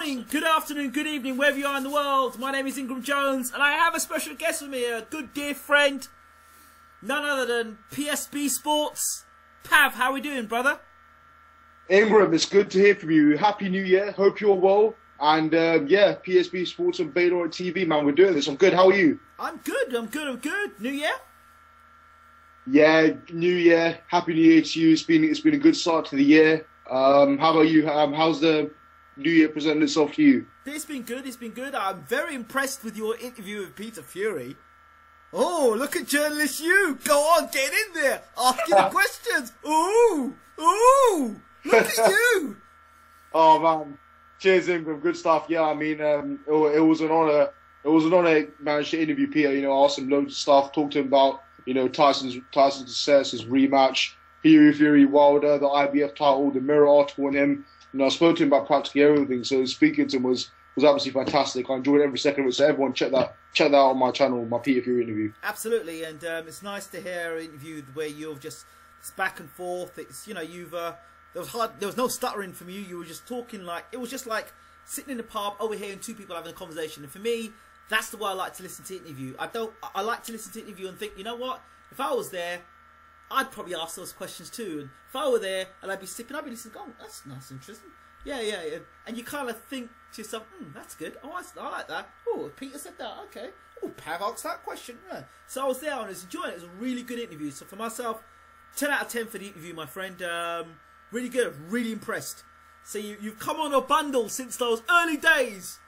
morning, good afternoon, good evening, wherever you are in the world. My name is Ingram Jones, and I have a special guest with me, a good dear friend, none other than PSB Sports. Pav, how are we doing, brother? Ingram, it's good to hear from you. Happy New Year. Hope you're well. And yeah, PSB Sports and Bayloric TV, man, we're doing this. I'm good. How are you? I'm good. New Year? Yeah, New Year. Happy New Year to you. It's been a good start to the year. How about you? How's the New Year presented itself to you? It's been good. I'm very impressed with your interview with Peter Fury. Oh, look at journalist you. Go on, get in there. Asking the questions. Ooh, look at you. Oh, man. Cheers, Ingram. Good stuff. Yeah, I mean, it was an honour. It was an honour to manage to interview Peter. You know, ask him loads of stuff, talk to him about, you know, Tyson's success, his rematch, Fury Wilder, the IBF title, the Mirror article on him. You know, I spoke to him about practically everything. So speaking to him was absolutely fantastic. I enjoyed every second of it. So everyone check that out on my channel, my Peter Fury interview. Absolutely, and it's nice to hear an interview where you've just it's back and forth. It's, you know, you've there was no stuttering from you. You were just talking like it was just like sitting in the pub over here and two people having a conversation. And for me, that's the way I like to listen to interview. I like to listen to interview and think, you know what? If I was there, I'd probably ask those questions too. And if I were there and I'd be sipping, I'd be listening, oh, that's nice, interesting. Yeah. And you kind of think to yourself, that's good. Oh, I like that. Oh, Peter said that. Okay. Oh, Pav asked that question. Yeah. So I was there and I was enjoying it. It was a really good interview. So for myself, 10 out of 10 for the interview, my friend. Really good. Really impressed. So you've come on a bundle since those early days.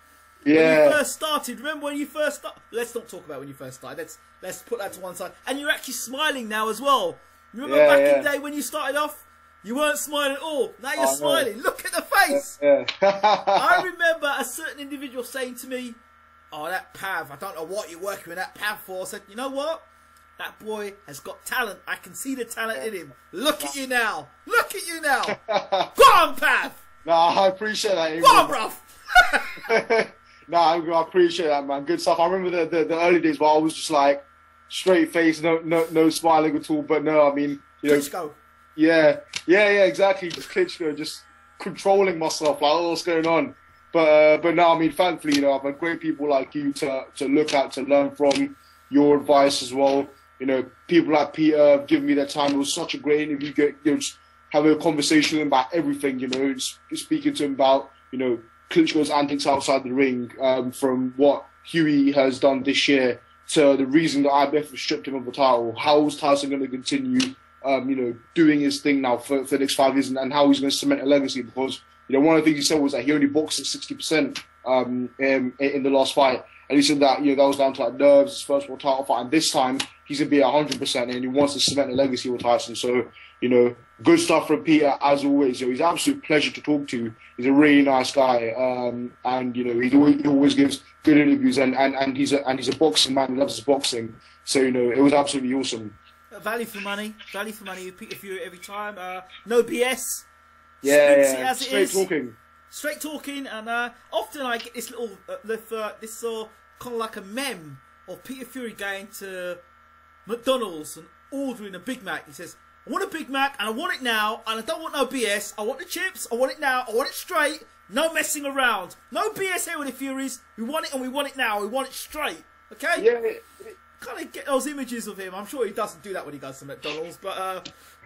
Yeah. When you first started. Remember when you first started? Let's not talk about when you first started. Let's put that to one side. And you're actually smiling now as well. Remember back in the day when you started off? You weren't smiling at all. Now you're smiling. Look at the face. Yeah. I remember a certain individual saying to me, oh, that Pav, I don't know what you're working with that Pav for. I said, you know what? That boy has got talent. I can see the talent in him. Look at you now. Look at you now. Go on, Pav. No, I appreciate that. Go on, bruv. No, I appreciate that, man. Good stuff. I remember the early days where I was just like straight face, no smiling at all. But no, I mean, you know, Klitschko. Yeah, exactly. Just Klitschko, just controlling myself, like, oh, what's going on? But no, I mean, thankfully, you know, I've had great people like you to look at, to learn from, your advice as well. You know, people like Peter have given me their time. It was such a great interview. You know, just having a conversation with him about everything. You know, just speaking to him about, you know, Klitschko's antics outside the ring, from what Huey has done this year to the reason that IBF has stripped him of the title. How is Tyson going to continue, you know, doing his thing now for the next 5 years, and how he's going to cement a legacy? Because, you know, one of the things he said was that he only boxed at 60% in the last fight, and he said that, you know, that was down to like nerves, his first world title fight, and this time he's going to be at 100%, and he wants to cement a legacy with Tyson. So, you know, good stuff from Peter as always. You know, he's an absolute pleasure to talk to. He's a really nice guy, and you know, he always gives good interviews, and he's a boxing man. He loves his boxing. So, you know, it was absolutely awesome. Value for money with Peter Fury every time. No BS. Yeah. Straight talking, and often I get this little this sort of kind of like a meme of Peter Fury going to McDonald's and ordering a Big Mac. He says, I want a Big Mac and I want it now, and I don't want no BS. I want the chips, I want it now, I want it straight, no messing around. No BS here with the Furies. We want it and we want it now. We want it straight. Okay? Yeah. Kind of get those images of him. I'm sure he doesn't do that when he goes to McDonald's, but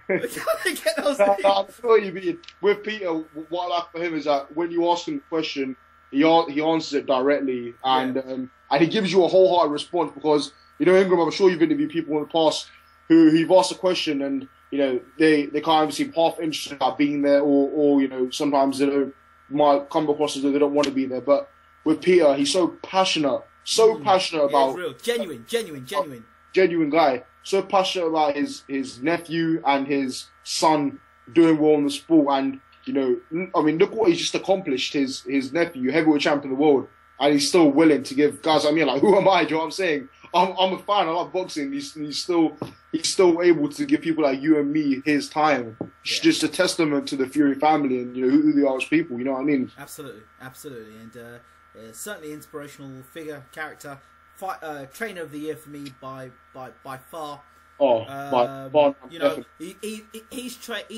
kind of get those images. I feel you mean. With Peter, what I like for him is that when you ask him a question, he answers it directly, and he gives you a wholehearted response. Because, you know, Ingram, I'm sure you've interviewed people in the past who you've asked a question and, you know, they kind of seem half interested about being there, or you know, sometimes they might come across as though they don't want to be there. But with Peter, he's so passionate about real, genuine guy. So passionate about his nephew and his son doing well in the sport. And, you know, I mean, look what he's just accomplished. His nephew, heavyweight champion of the world, and he's still willing to give guys like me, like, who am I? Do you know what I'm saying? I'm a fan. I love boxing. He's still able to give people like you and me his time. It's just a testament to the Fury family and, you know, who they are as people. You know what I mean? Absolutely, and certainly inspirational figure, character, trainer of the year for me by far. Oh, by far. You know, he's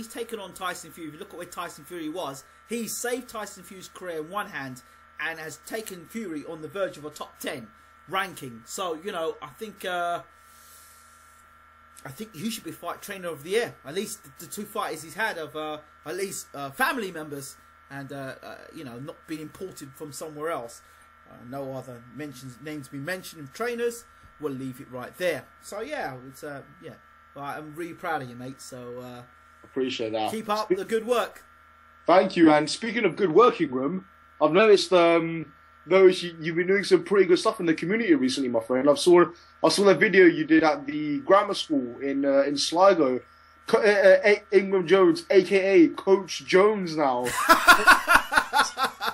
taken on Tyson Fury. If you look at where Tyson Fury was, he saved Tyson Fury's career in one hand, and has taken Fury on the verge of a top 10 ranking. So, you know, I think he should be fight trainer of the year. At least the 2 fighters he's had of at least family members and you know, not being imported from somewhere else. No other names been mentioned of trainers. We'll leave it right there. So yeah, it's yeah. Well, I'm really proud of you, mate. So appreciate that. Keep up the good work. Thank you. And speaking of good working room, I've noticed you've been doing some pretty good stuff in the community recently, my friend. I saw that video you did at the grammar school in Sligo. Ingram Jones, aka Coach Jones, now.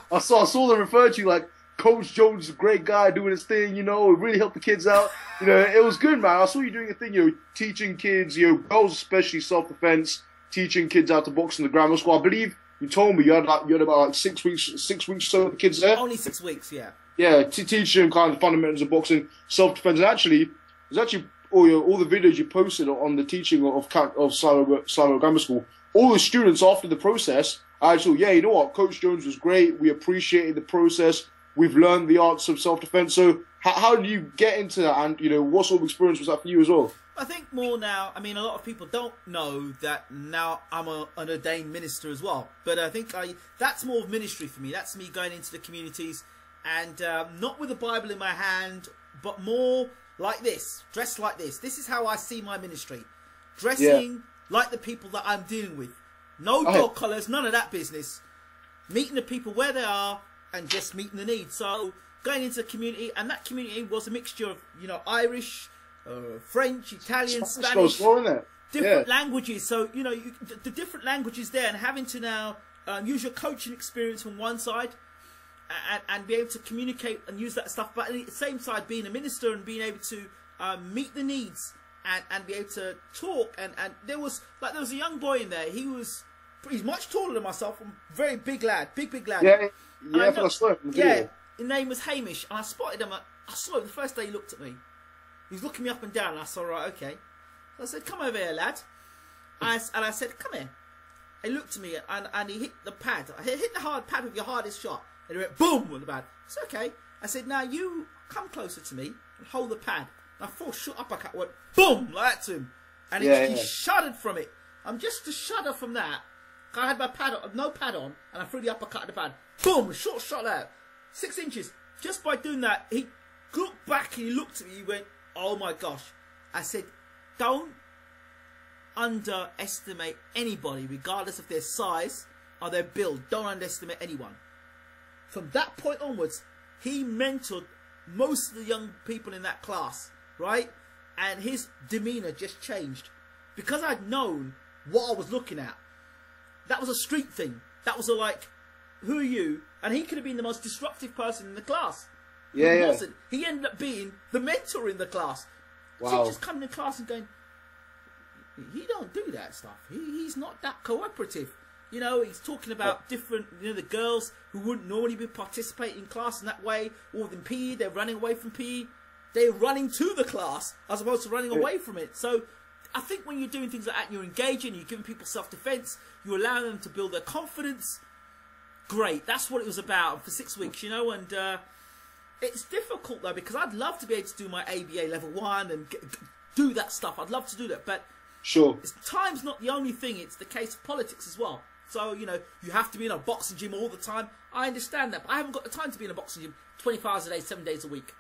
I saw them refer to you like Coach Jones is a great guy doing his thing, you know, it really helped the kids out. You know, it was good, man. I saw you doing a thing, you know, teaching kids, you know, girls especially self-defense, teaching kids how to box in the grammar school. I believe you told me you had about like 6 weeks or so with the kids there. Only 6 weeks, yeah. Yeah, teaching them kind of fundamentals of boxing, self-defense, and actually, there's actually all the videos you posted on the teaching of Sligo Grammar School. All the students after the process, actually, yeah, you know what, Coach Jones was great. We appreciated the process. We've learned the arts of self-defense. So how did you get into that? And, you know, what sort of experience was that for you as well? I think more now, I mean, a lot of people don't know that now I'm an ordained minister as well. But I think that's more of ministry for me. That's me going into the communities and not with the Bible in my hand, but more like this, dressed like this. This is how I see my ministry. Dressing like the people that I'm dealing with. No dog collars, none of that business. Meeting the people where they are and just meeting the needs. So going into the community, and that community was a mixture of, you know, Irish, French, Italian, Spanish, different languages. So, you know, the different languages there, and having to now use your coaching experience from one side and be able to communicate and use that stuff, but at the same side being a minister and being able to meet the needs and be able to talk. And there was a young boy in there. He's much taller than myself, a very big lad, big lad. Yeah, his name was Hamish, and I spotted him. I saw him the first day he looked at me. He was looking me up and down, and I said, right, okay. So I said, come over here, lad. And I said, come here. He looked at me, and he hit the pad. He hit the hard pad with your hardest shot. And he went, boom, on the pad. It's okay. I said, now you come closer to me and hold the pad. And I full shot uppercut went, boom, like that to him. And he shuddered from it. I'm just to shudder from that. I had my pad on, no pad on, and I threw the uppercut at the pad. Boom, short shot out. 6 inches. Just by doing that, he looked back and he looked at me. He went, oh my gosh. I said, don't underestimate anybody, regardless of their size or their build. Don't underestimate anyone. From that point onwards, he mentored most of the young people in that class, right? And his demeanour just changed. Because I'd known what I was looking at. That was a street thing. That was a like, who are you? And he could have been the most disruptive person in the class. Yeah, he wasn't. He ended up being the mentor in the class. Wow. So just coming to class and going, he don't do that stuff. He's not that cooperative. You know, he's talking about different, you know, the girls who wouldn't normally be participating in class in that way, or in PE, they're running away from PE. They're running to the class as opposed to running away from it. So I think when you're doing things like that, you're engaging, you're giving people self-defense, you're allowing them to build their confidence. Great. That's what it was about for 6 weeks, you know, and it's difficult though, because I'd love to be able to do my ABA level 1 and do that stuff. I'd love to do that, but sure, time's not the only thing. It's the case of politics as well. So, you know, you have to be in a boxing gym all the time. I understand that, but I haven't got the time to be in a boxing gym 24 hours a day, 7 days a week.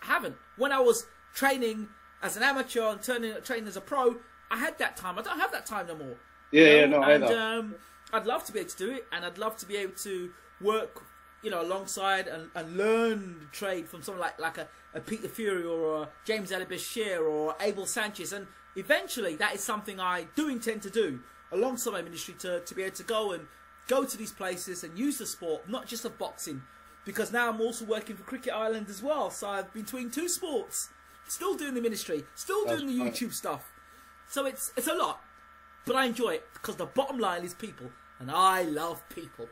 I haven't. When I was training as an amateur and training as a pro, I had that time. I don't have that time no more. I'd love to be able to do it, and I'd love to be able to work, you know, alongside and learn the trade from someone like a Peter Fury or a James Ytbc or Abel Sanchez, and eventually that is something I do intend to do alongside my ministry, to be able to go to these places and use the sport, not just of boxing, because now I'm also working for Cricket Ireland as well. So I've been between 2 sports, still doing the ministry, still doing the YouTube stuff. So it's a lot, but I enjoy it because the bottom line is people, and I love people.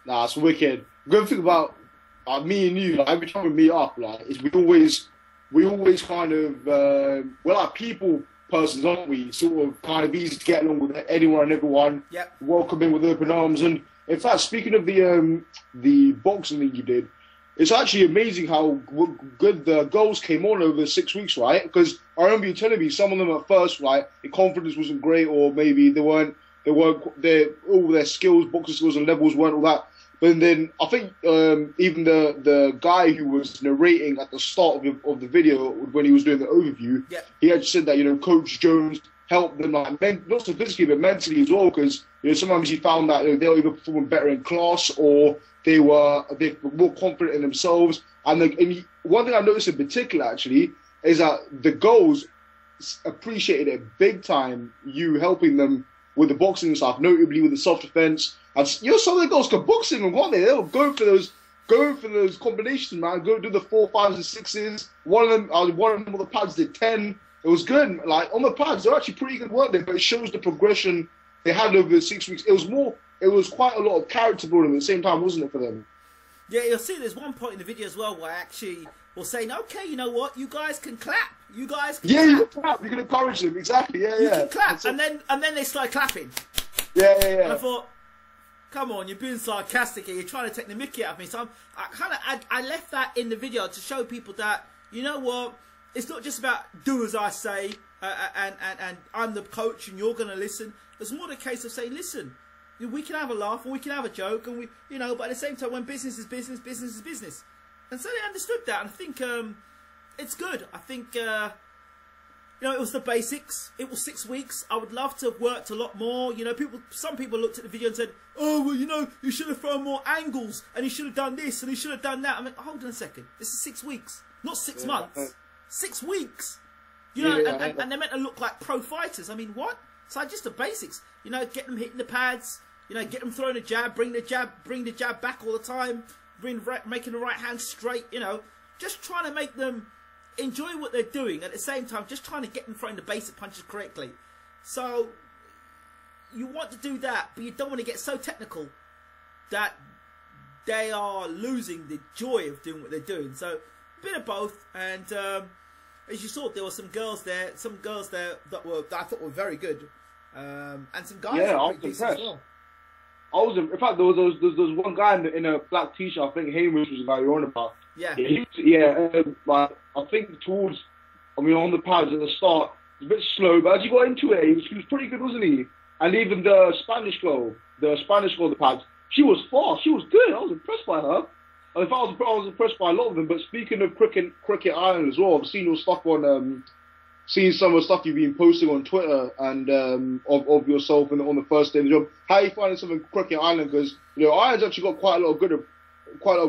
Nah, it's wicked. Good thing about me and you, like, every time we meet up, like, is we always kind of we're like people persons, aren't we? Sort of kind of easy to get along with anyone and everyone. Yep. Welcome in with open arms, and In fact, speaking of the boxing that you did, it's actually amazing how good the goals came on over 6 weeks, right? Because I remember you telling me some of them at first, right, the confidence wasn't great, or maybe all their skills, boxing skills and levels weren't all that. But then I think even the guy who was narrating at the start of the video when he was doing the overview, yeah, he had said that, you know, Coach Jones helped them, like, not so physically but mentally as well, because, you know, sometimes he found that, you know, they were either performing better in class or they were a bit more confident in themselves. And one thing I noticed in particular actually is that the goals appreciated it big time. You helping them with the boxing stuff, notably with the self-defense. And, you know, some of the girls could boxing them, weren't they? They were going for those combinations, man. Go do the 4, 5s, and 6s. One of them on the pads did 10. It was good. Like, on the pads, they're actually pretty good work there, but it shows the progression they had over the 6 weeks. It was quite a lot of character building at the same time, wasn't it, for them? Yeah, you'll see there's one point in the video as well where I actually was saying, okay, you know what, you guys can clap. You guys can clap. You can clap. You can encourage them. Exactly, yeah. You can clap. And then they started clapping. Yeah. And I thought, come on, you're being sarcastic here. You're trying to take the mickey out of me. So I left that in the video to show people that, you know what, it's not just about do as I say, and I'm the coach and you're going to listen. It's more the case of saying, listen, we can have a laugh or we can have a joke, and but at the same time, when business is business, business is business. And so they understood that, and I think it's good. I think it was the basics. It was 6 weeks. I would love to have worked a lot more. You know, some people looked at the video and said, oh, well, you know, you should have thrown more angles, and you should have done this, and you should have done that. I mean, hold on a second. This is 6 weeks, not 6 months. 6 weeks. You know, and they're meant to look like pro fighters. I mean, what? So just the basics. You know, get them hitting the pads. You know, get them throwing a jab, bring the jab back all the time, making the right hand straight. You know, just trying to make them enjoy what they're doing at the same time, just trying to get them throwing the basic punches correctly. So you want to do that, but you don't want to get so technical that they are losing the joy of doing what they're doing. So a bit of both, and as you saw, there were some girls there that I thought were very good, and some guys. Yeah, I was impressed. Well. In fact, there was one guy in a black t-shirt. I think Hamish was the guy you're on about. Yeah. Like I think on the pads at the start, it was a bit slow, but as he got into it, he was pretty good, wasn't he? And even the Spanish girl, the pads, she was fast. She was good. I was impressed by her. In fact, I was impressed by a lot of them. But speaking of Cricket Island as well, I've seen your stuff on. Seen some of the stuff you've been posting on Twitter and of yourself and on the first day of the job. How are you finding something Cricket Island? Because Ireland's actually got quite a lot of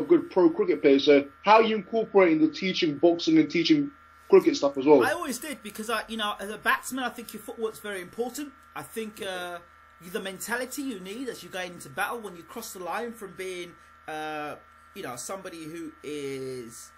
good pro cricket players. So how are you incorporating the teaching boxing and teaching cricket stuff as well? I always did, because as a batsman, I think your footwork's very important. I think the mentality you need as you go into battle when you cross the line from being somebody who is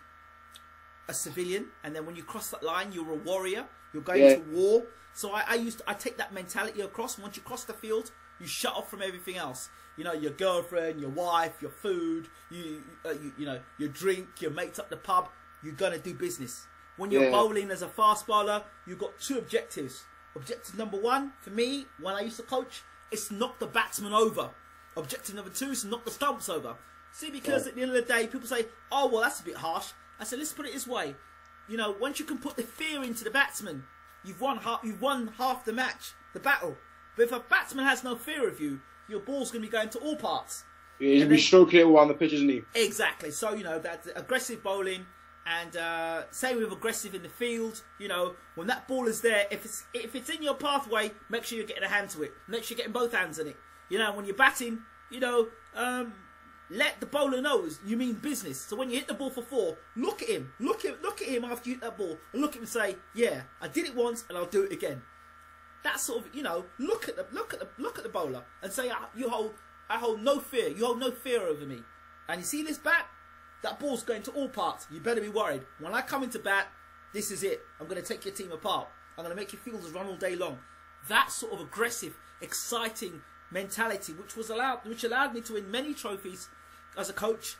a civilian, and then when you cross that line, you're a warrior. You're going to war. So I take that mentality across. Once you cross the field, you shut off from everything else. You know, your girlfriend, your wife, your food, your drink, your mates up the pub. You're gonna do business. When you're bowling as a fast bowler, you've got 2 objectives. Objective number 1 for me, when I used to coach, is knock the batsman over. Objective number 2 is knock the stumps over. See, because at the end of the day, people say, "Oh, well, that's a bit harsh." I said, let's put it this way. Once you can put the fear into the batsman, you've won half the match, the battle. But if a batsman has no fear of you, your ball's going to be going to all parts. Yeah, he's going to be stroking it around the pitch, isn't he? Exactly. So, that's aggressive bowling, and same with aggressive in the field. When that ball is there, if it's in your pathway, make sure you're getting a hand to it. Make sure you're getting both hands in it. When you're batting, let the bowler know you mean business. So when you hit the ball for 4, look at him. Look at him after you hit that ball, and look at him and say, "Yeah, I did it once, and I'll do it again." That sort of, look at the bowler and say, "I hold no fear. You hold no fear over me." And you see this bat? That ball's going to all parts. You better be worried. When I come into bat, this is it. I'm going to take your team apart. I'm going to make your fielders run all day long. That sort of aggressive, exciting mentality, which allowed me to win many trophies as a coach,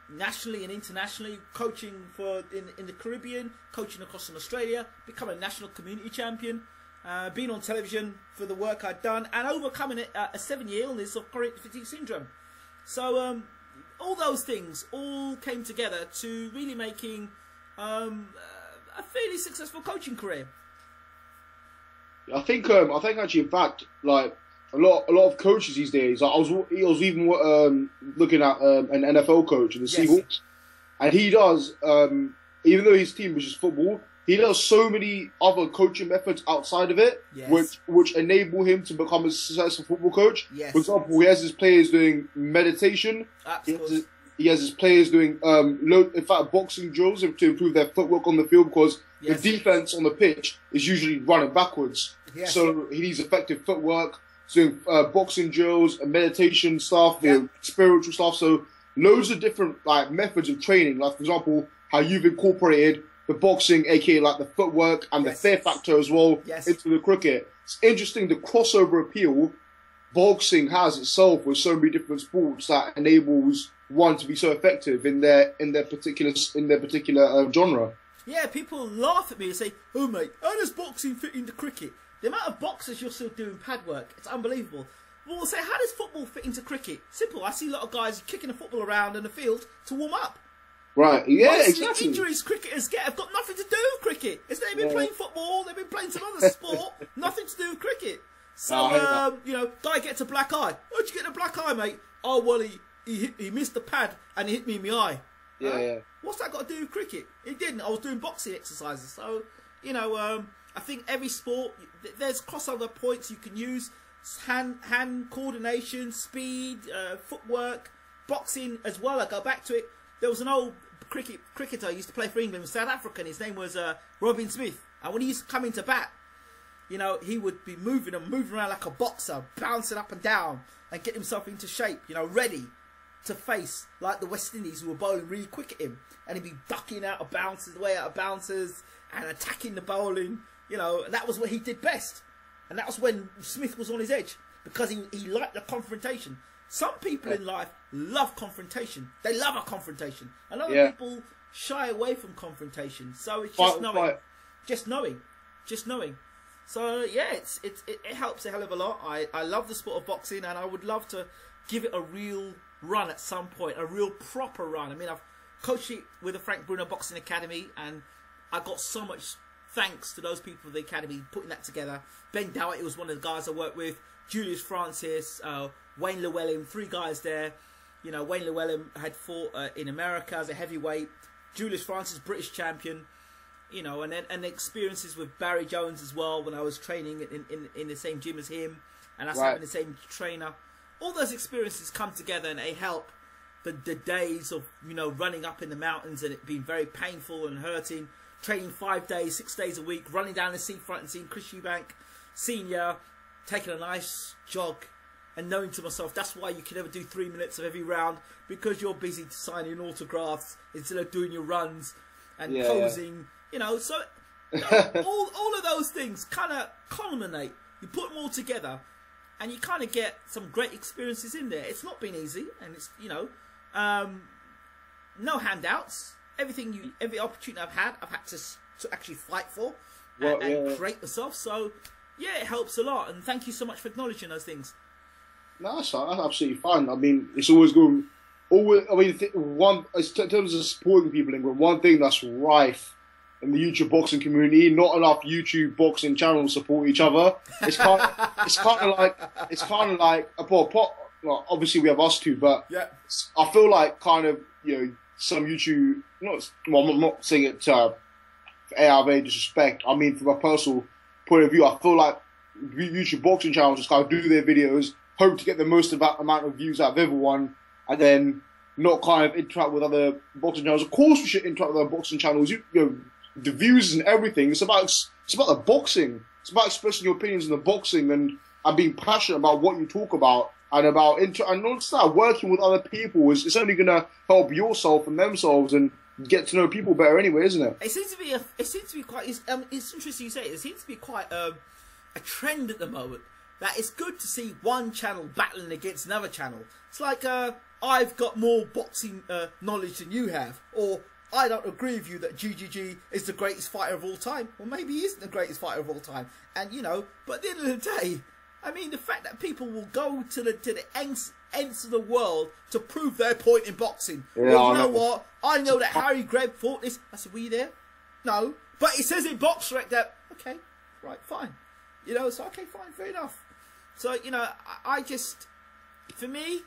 nationally and internationally, coaching in the Caribbean, coaching across in Australia, become a national community champion. being on television for the work I'd done, and overcoming a 7-year illness of chronic fatigue syndrome. So all those things all came together to really making a fairly successful coaching career. I think actually, in fact, like a lot of coaches these days. Like I was even looking at an NFL coach in the Seahawks, and he does even though his team is just football, he does so many other coaching methods outside of it, which enable him to become a successful football coach. Yes. For example, he has his players doing meditation. He has his players doing in fact boxing drills to improve their footwork on the field, because the defense on the pitch is usually running backwards. Yes. So he needs effective footwork, doing boxing drills and meditation stuff, spiritual stuff. So loads of different like methods of training. Like for example, how you've incorporated the boxing, aka like the footwork and the fear factor as well, into the cricket. It's interesting the crossover appeal boxing has itself with so many different sports that enables one to be so effective in their particular genre. Yeah, people laugh at me and say, "Oh mate, how does boxing fit into cricket?" The amount of boxers you're still doing pad work, it's unbelievable. Well, we'll say, how does football fit into cricket? Simple. I see a lot of guys kicking the football around in the field to warm up. Right, yeah, most exactly. The injuries cricketers get have got nothing to do with cricket. They've been playing football, they've been playing some other sport, nothing to do with cricket. So, you know, guy gets a black eye. How'd you get a black eye, mate? Oh, well, he missed the pad and he hit me in my eye. Yeah. What's that got to do with cricket? It didn't. I was doing boxing exercises. So, you know, I think every sport, there's crossover points you can use. Hand coordination, speed, footwork, boxing as well. I go back to it. There was an old cricketer used to play for England, South African. His name was Robin Smith. And when he used to come into bat, you know, he would be moving around like a boxer, bouncing up and down and get himself into shape, you know, ready to face like the West Indies who were bowling really quick at him. And he'd be ducking out of bounces, way out of bounces, and attacking the bowling, you know, and that was what he did best. And that was when Smith was on his edge, because he liked the confrontation. Some people in life love confrontation. They love a confrontation. And other people shy away from confrontation. So it's just knowing. Just knowing. So yeah, it helps a hell of a lot. I love the sport of boxing, and I would love to give it a real run at some point, a real proper run. I mean, I've coached it with the Frank Bruno Boxing Academy, and I got so much thanks to those people of the academy putting that together. Ben Dowett was one of the guys I worked with. Julius Francis, Wayne Llewellyn, 3 guys there. You know, Wayne Llewellyn had fought in America as a heavyweight. Julius Francis, British champion. You know, and then experiences with Barry Jones as well when I was training in the same gym as him, and us having the same trainer. All those experiences come together and they help the days of, you know, running up in the mountains and it being very painful and hurting. Training 5 days, 6 days a week, running down the seafront and seeing Chris Eubank, Senior, taking a nice jog, and knowing to myself that's why you can never do 3 minutes of every round, because you're busy signing autographs instead of doing your runs and posing. You know, so all of those things kind of culminate. You put them all together, and you kind of get some great experiences in there. It's not been easy, and it's, you know, no handouts. Every opportunity I've had to actually fight for and create myself. So yeah, it helps a lot. And thank you so much for acknowledging those things. No, that's absolutely fine. I mean, it's always going. In terms of supporting people in England, one thing that's rife in the YouTube boxing community, not enough YouTube boxing channels support each other. It's kind of like well, obviously we have us two, but I feel like kind of, you know, some YouTube, I'm not saying it to ARV disrespect. I mean, from a personal point of view, I feel like YouTube boxing channels just kind of do their videos, hope to get the most amount of views out of everyone, and then not kind of interact with other boxing channels. Of course, we should interact with other boxing channels. You know, the views and everything. It's about the boxing. It's about expressing your opinions in the boxing and being passionate about what you talk about. And about and not start working with other people. It's only going to help yourself and themselves and get to know people better anyway, isn't it? It seems to be quite. It's interesting you say it. It seems to be quite a trend at the moment that it's good to see one channel battling against another channel. It's like I've got more boxing knowledge than you have, or I don't agree with you that GGG is the greatest fighter of all time. Well, maybe he isn't the greatest fighter of all time. And, you know, but at the end of the day, I mean, the fact that people will go to the ends of the world to prove their point in boxing. Yeah, well, you know what? I know that Harry Greb thought this. I said, were you there? No. But it says in BoxRec that, okay, right, fine. You know, so, okay, fine, fair enough. So, you know, I just, for me,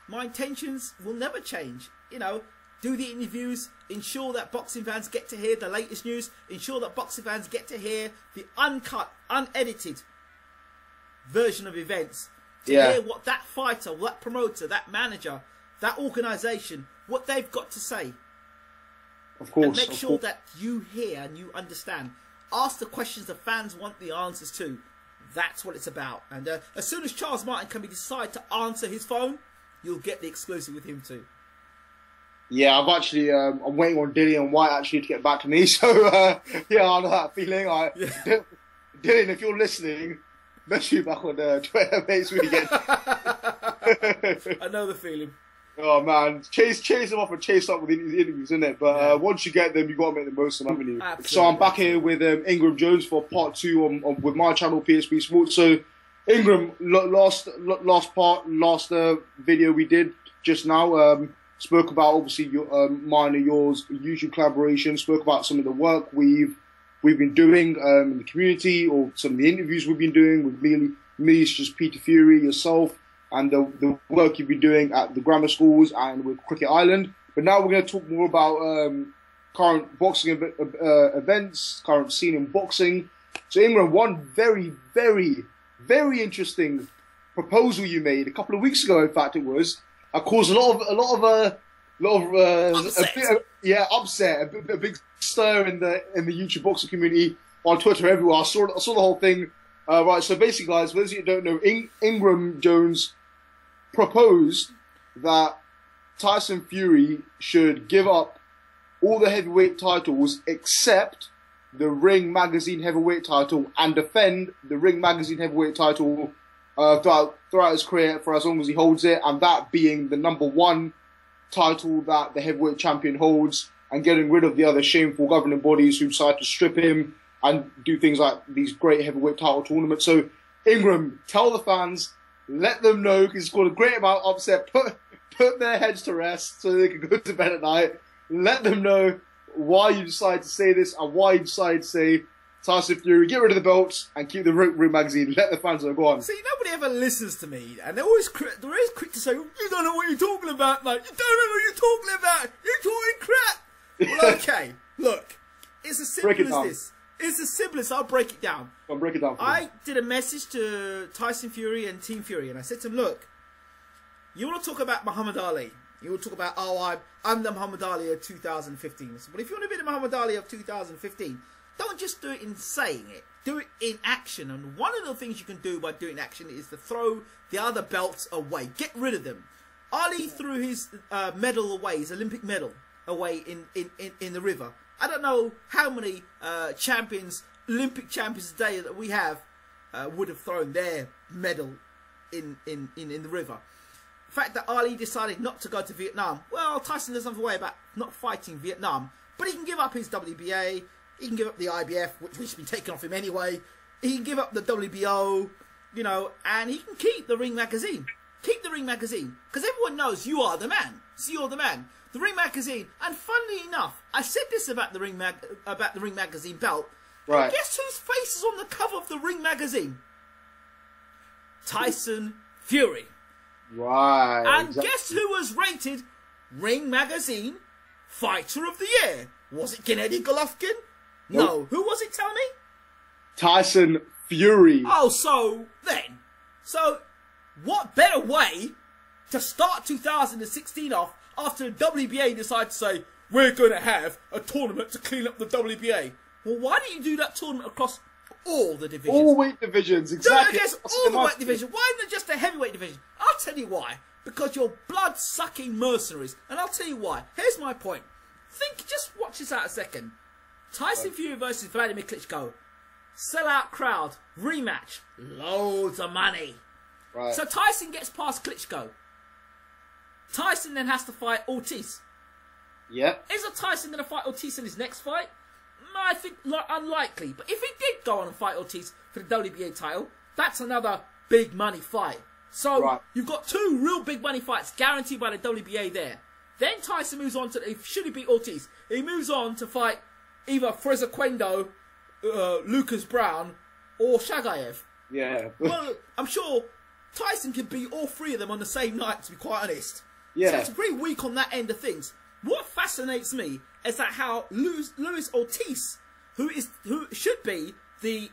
my intentions will never change. You know, do the interviews, ensure that boxing fans get to hear the latest news, ensure that boxing fans get to hear the uncut, unedited version of events, to hear what that fighter, that promoter, that manager, that organisation, what they've got to say. Of course. And make sure that you hear and you understand. Ask the questions the fans want the answers to. That's what it's about. And as soon as Charles Martin can decide to answer his phone, you'll get the exclusive with him too. Yeah, I've actually, I'm waiting on Dillian White actually to get back to me. So, yeah, I know that feeling. Dylan, if you're listening, message you back on Twitter, mate, so we get... I know the feeling. Oh, man. Chase them off and chase up with these interviews, isn't it? But once you get them, you've got to make the most of them, haven't you? Absolutely. So I'm back here with Ingram Jones for part 2 with my channel, PSP Sports. So, Ingram, last video we did just now, spoke about obviously mine and yours YouTube collaboration. Spoke about some of the work we've been doing in the community, or some of the interviews we've been doing with me, it's just Peter Fury, yourself, and the work you've been doing at the grammar schools and with Cricket Island. But now we're going to talk more about current boxing events, current scene in boxing. So Ingram, one very, very, very interesting proposal you made a couple of weeks ago. In fact, it was. Caused a lot of upset, a big stir in the YouTube boxing community, on Twitter, everywhere. I saw the whole thing. Right, so basically, guys, for those of you who don't know, Ingram Jones proposed that Tyson Fury should give up all the heavyweight titles except the Ring Magazine heavyweight title, and defend the Ring Magazine heavyweight title throughout his career for as long as he holds it, and that being the #1 title that the heavyweight champion holds, and getting rid of the other shameful governing bodies who decide to strip him and do things like these great heavyweight title tournaments. So, Ingram, tell the fans, let them know, because it's got a great amount of upset, put their heads to rest so they can go to bed at night. Let them know why you decided to say this and why you decided to say Tyson Fury, get rid of the belts and keep the Ring Magazine. Let the fans know. Go on. See, nobody ever listens to me, and they're always quick to say, "You don't know what you're talking about, mate. You don't know what you're talking about. You're talking crap." Well, okay, look, it's as simple as this. It's as simple as I'll break it down. I'll break it down. I did a message to Tyson Fury and Team Fury, and I said to him, "Look, you want to talk about Muhammad Ali? You want to talk about I'm the Muhammad Ali of 2015. But if you want to be the Muhammad Ali of 2015." Don't just do it in saying it. Do it in action. And one of the things you can do by doing action is to throw the other belts away. Get rid of them. Ali threw his medal away, his Olympic medal away in the river. I don't know how many Olympic champions today that we have would have thrown their medal in the river. The fact that Ali decided not to go to Vietnam. Well, Tyson doesn't have to worry about not fighting Vietnam. But he can give up his WBA. He can give up the IBF, which has been taken off him anyway. He can give up the WBO, you know, and he can keep the Ring Magazine. Keep the Ring Magazine. Because everyone knows you are the man. So you're the man. The Ring Magazine. And funnily enough, I said this about the Ring Magazine belt. Right. And guess whose face is on the cover of the Ring Magazine? Tyson Fury. Right. And exactly. Guess who was rated Ring Magazine Fighter of the Year? Was it Gennady Golovkin? No. Nope. Who was it, tell me? Tyson Fury. Oh, so what better way to start 2016 off after the WBA decided to say, we're going to have a tournament to clean up the WBA? Well, why don't you do that tournament across all the divisions? All weight divisions, exactly. Do it against all the weight divisions. Why not just the heavyweight division? I'll tell you why. Because you're blood-sucking mercenaries. And I'll tell you why. Here's my point. Just watch this out a second. Tyson Fury versus Vladimir Klitschko. Sell-out crowd. Rematch. Loads of money. Right. So Tyson gets past Klitschko. Tyson then has to fight Ortiz. Yeah. Is a Tyson going to fight Ortiz in his next fight? I think unlikely. But if he did go on and fight Ortiz for the WBA title, that's another big money fight. So you've got 2 real big money fights guaranteed by the WBA there. Then Tyson moves on to, should he beat Ortiz, he moves on to fight either Frezequendo, Lucas Brown, or Shagayev. Yeah. Well, I'm sure Tyson can beat all 3 of them on the same night, to be quite honest. Yeah. So it's very weak on that end of things. What fascinates me is that how Luis Ortiz, who should be the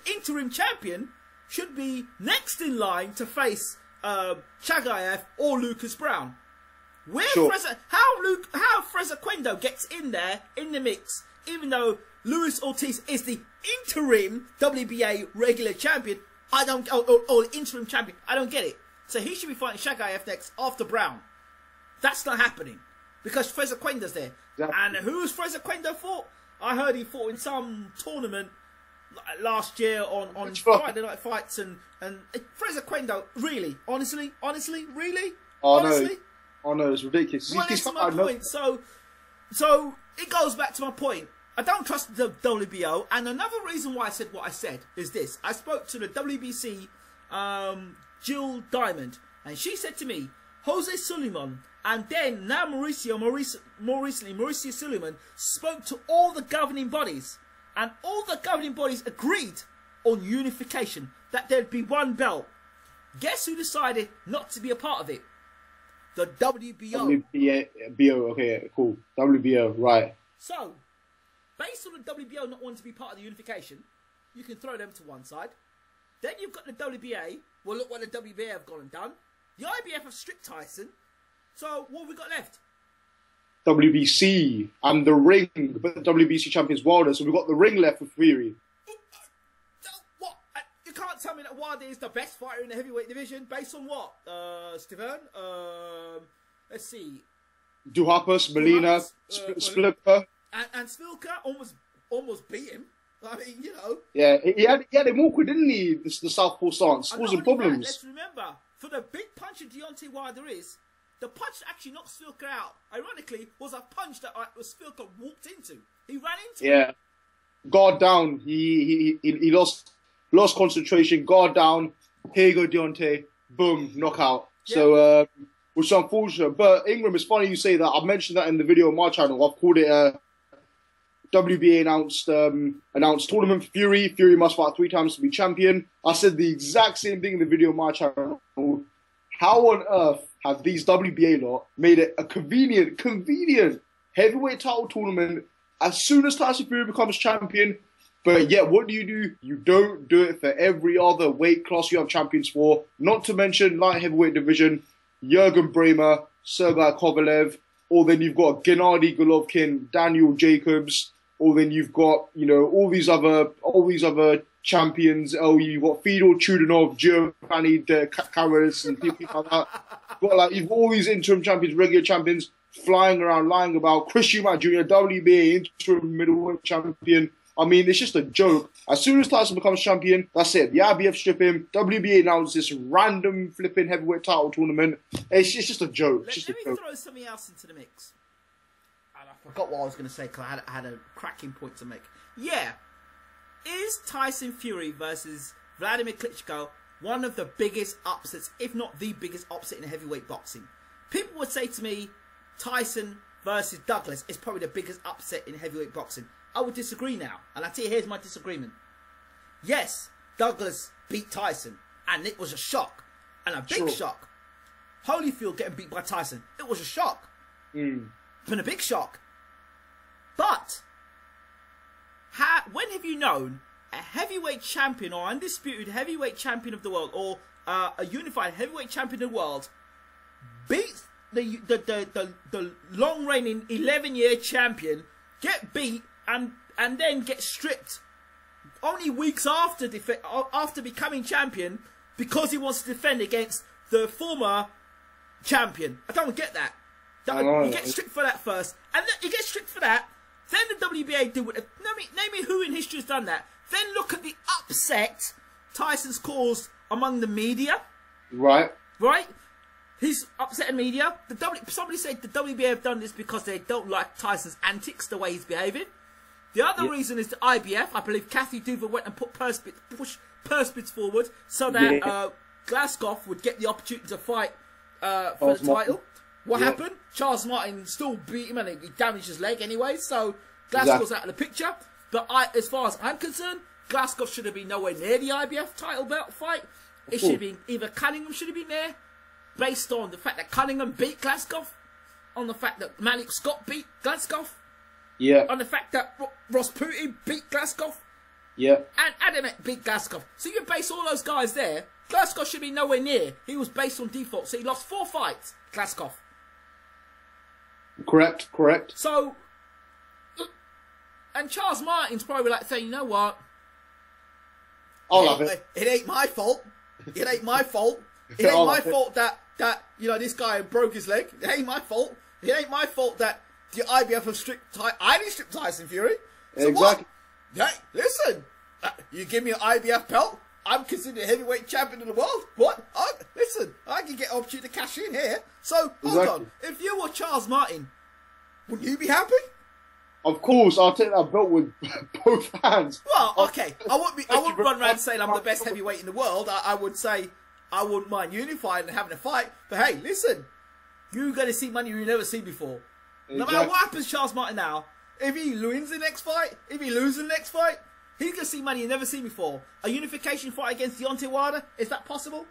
interim champion, should be next in line to face Shagayev or Lucas Brown. How Frezequendo gets in there in the mix, even though Luis Ortiz is the interim WBA regular champion, or interim champion, I don't get it. So he should be fighting Shagayev next after Brown. That's not happening because Frezequendo's there. Exactly. And who's Frezequendo fought? I heard he fought in some tournament last year on Friday Night Fights, and Frezequendo, really, honestly, really, honestly. Oh no, it's ridiculous. Well, that's my point. So it goes back to my point. I don't trust the WBO, and another reason why I said what I said is this. I spoke to the WBC Jill Diamond, and she said to me, Jose Suleiman, and then now more recently, Mauricio Suleiman spoke to all the governing bodies, and all the governing bodies agreed on unification, that there'd be one belt. Guess who decided not to be a part of it? The WBO. WBO, okay, cool. WBO, right. So, based on the WBO not wanting to be part of the unification, you can throw them to one side. Then you've got the WBA. Well, look what the WBA have gone and done. The IBF have stripped Tyson. So, what have we got left? WBC and the ring, but the WBC champion's Wilder, so we've got the ring left with Fury. What? You can't tell me that Wilder is the best fighter in the heavyweight division based on what? Steven? Let's see. Duhaupas, Molina, Splitter. And Svilka almost beat him. I mean, you know. Yeah, he had him awkward, didn't he? The southpaw stance causing problems. Let's remember, for the big punch of Deontay Wilder the punch that actually knocked Svilka out, ironically, was a punch that Svilka walked into. He ran into him. Yeah. Guard down. He lost concentration. Guard down. Here you go, Deontay. Boom, knockout. Yeah. So, which is unfortunate. But Ingram, it's funny you say that. I mentioned that in the video on my channel. I've called it WBA announced tournament for Fury. Fury must fight 3 times to be champion. I said the exact same thing in the video on my channel. How on earth have these WBA lot made it a convenient heavyweight title tournament as soon as Tyson Fury becomes champion? But yet, what do? You don't do it for every other weight class you have champions for. Not to mention light heavyweight division, Jürgen Bremer, Sergei Kovalev, or then you've got Gennady Golovkin, Daniel Jacobs, or then you've got, you know, all these other champions. Oh, you've got Fedor Chudinov, Giovanni De Caris, and people like that. You've got all these interim champions, regular champions, flying around, lying about. Chris Schumacher Jr., WBA interim middleweight champion. I mean, it's just a joke. As soon as Tyson becomes champion, that's it. The IBF strip him. WBA announced this random flipping heavyweight title tournament. It's just a joke. Let me throw something else into the mix. And I forgot what I was going to say because I had a cracking point to make. Yeah. Is Tyson Fury versus Vladimir Klitschko one of the biggest upsets, if not the biggest upset in heavyweight boxing? People would say to me, Tyson versus Douglas is probably the biggest upset in heavyweight boxing. I would disagree now, and I tell you, here's my disagreement. Yes, Douglas beat Tyson, and it was a shock, and a big shock. Holyfield getting beat by Tyson, it was a shock. Been a big shock. But when have you known a heavyweight champion or undisputed heavyweight champion of the world, or a unified heavyweight champion of the world, beat the long reigning 11-year champion, get beat, and then get stripped only weeks after becoming champion because he wants to defend against the former champion? I don't get that. You get stripped for that first, and then you get stripped for that. Then the WBA do it. Name me who in history has done that. Then look at the upset Tyson's caused among the media. Right. He's upsetting media. Somebody said the WBA have done this because they don't like Tyson's antics, the way he's behaving. The other reason is the IBF. I believe Kathy Duva went and pushed purse bids forward so that Glasgow would get the opportunity to fight for the title. What happened? Charles Martin still beat him and he damaged his leg anyway, so Glasgow's out of the picture. But as far as I'm concerned, Glasgow should have been nowhere near the IBF title belt fight. It should have been either Cunningham should have been there, based on the fact that Cunningham beat Glasgow, on the fact that Malik Scott beat Glasgow, on the fact that Ross Putin beat Glasgow, and Adamek beat Glasgow. So you base all those guys there. Glasgow should be nowhere near. He was based on default, so he lost 4 fights. Glasgow. Correct. So, and Charles Martin's probably like saying, you know what? I'll have it. It ain't my fault. It ain't my fault. It ain't my fault that this guy broke his leg. It ain't my fault. It ain't my fault that the IBF have I didn't strip Tyson Fury. So exactly. What? Hey, listen. You give me an IBF belt, I'm considered a heavyweight champion of the world. What? Listen, I can get an opportunity to cash in here. So, hold on. If you were Charles Martin, would you be happy? Of course, I'll take that belt with both hands. Well, okay. I wouldn't run around saying I'm the best heavyweight in the world. I would say I wouldn't mind unifying and having a fight. But hey, listen. You're going to see money you've never seen before. No matter what happens to Charles Martin now, if he wins the next fight, if he loses the next fight, he's going to see money he's never seen before. A unification fight against Deontay Wilder, is that possible?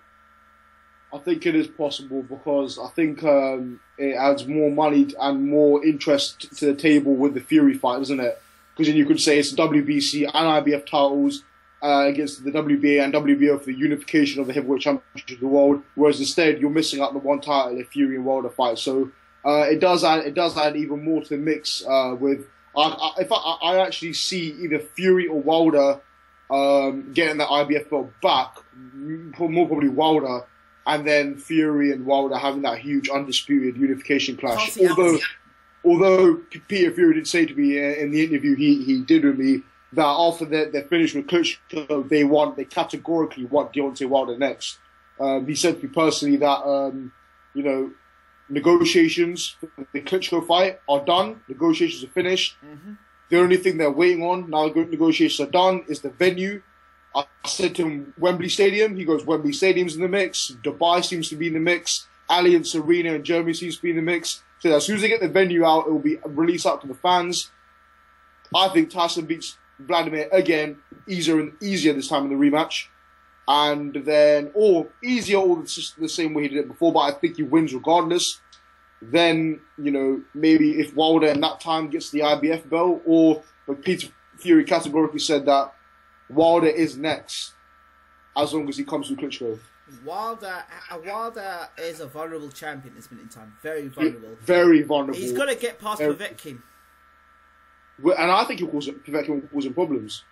I think it is possible because I think it adds more money and more interest to the table with the Fury fight, doesn't it? Because then you could say it's WBC and IBF titles against the WBA and WBO for the unification of the heavyweight championship of the world, whereas instead you're missing out the one title if Fury and Wilder fight. So it does add even more to the mix. I actually see either Fury or Wilder getting that IBF belt back, more probably Wilder. And then Fury and Wilder having that huge undisputed unification clash. Although Peter Fury did say to me in the interview he did with me that after they're finished with Klitschko, they categorically want Deontay Wilder next. He said to me personally that negotiations for the Klitschko fight are done. Negotiations are finished. The only thing they're waiting on now negotiations are done is the venue. I said to him, Wembley Stadium. He goes, Wembley Stadium's in the mix. Dubai seems to be in the mix. Allianz Arena in Germany seems to be in the mix. So as soon as they get the venue out, it will be released out to the fans. I think Tyson beats Vladimir again, easier this time in the rematch. And then, or easier or the same way he did it before, but I think he wins regardless. Then, maybe if Wilder in that time gets the IBF belt, or but Peter Fury categorically said that Wilder is next, as long as he comes through Klitschko. Wilder is a vulnerable champion at this minute in time. Very vulnerable. Very vulnerable. He's got to get past Povetkin. And I think Povetkin will cause him problems.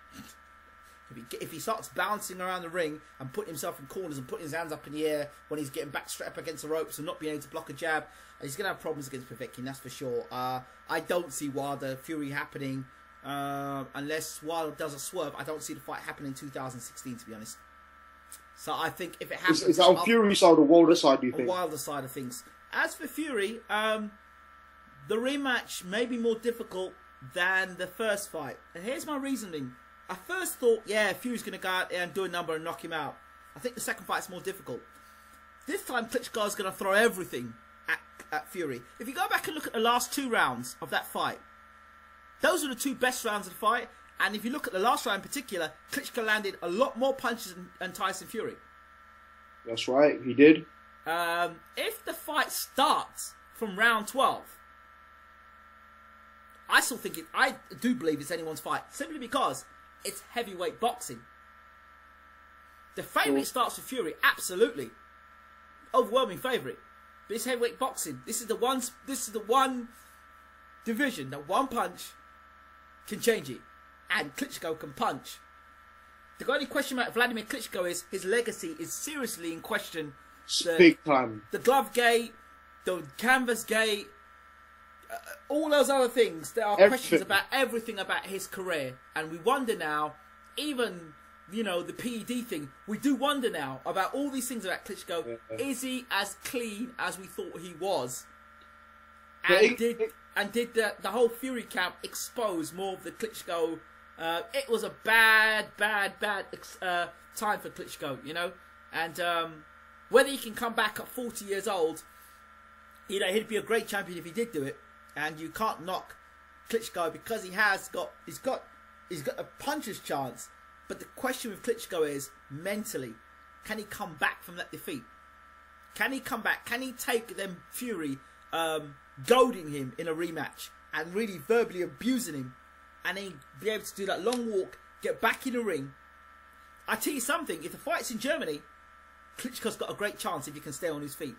If he starts bouncing around the ring and putting himself in corners and putting his hands up in the air when he's getting back straight up against the ropes and not being able to block a jab, he's going to have problems against Povetkin, that's for sure. I don't see Wilder Fury happening. Unless Wilder does a swerve, I don't see the fight happening in 2016, to be honest. So I think if it happens... Is that on Fury's side or Wilder side, do you think? Wilder side of things. As for Fury, the rematch may be more difficult than the first fight. And here's my reasoning. I first thought, Fury's going to go out there and do a number and knock him out. I think the second fight's more difficult. This time, Klitschko's going to throw everything at Fury. If you go back and look at the last 2 rounds of that fight, those are the 2 best rounds of the fight. And if you look at the last round in particular, Klitschko landed a lot more punches than Tyson Fury. That's right, he did. If the fight starts from round 12, I do believe it's anyone's fight. Simply because it's heavyweight boxing. The favourite starts with Fury, absolutely. Overwhelming favourite. But it's heavyweight boxing. This is the one division that one punch can change it. And Klitschko can punch. The only question about Vladimir Klitschko is his legacy is seriously in question. Big time. The glove gate, the canvas gate, all those other things. There are questions about everything about his career. And we wonder now, even you know, the PED thing, we do wonder now about all these things about Klitschko. Yeah. Is he as clean as we thought he was? And did the whole Fury camp expose more of the Klitschko? It was a bad time for Klitschko, you know. And whether he can come back at 40 years old, you know, he'd be a great champion if he did do it. And you can't knock Klitschko because he's got a puncher's chance. But the question with Klitschko is, mentally, can he come back from that defeat? Can he come back? Can he take them Fury goading him in a rematch and really verbally abusing him, and then be able to do that long walk, get back in the ring? I tell you something, if the fight's in Germany, Klitschko's got a great chance if he can stay on his feet.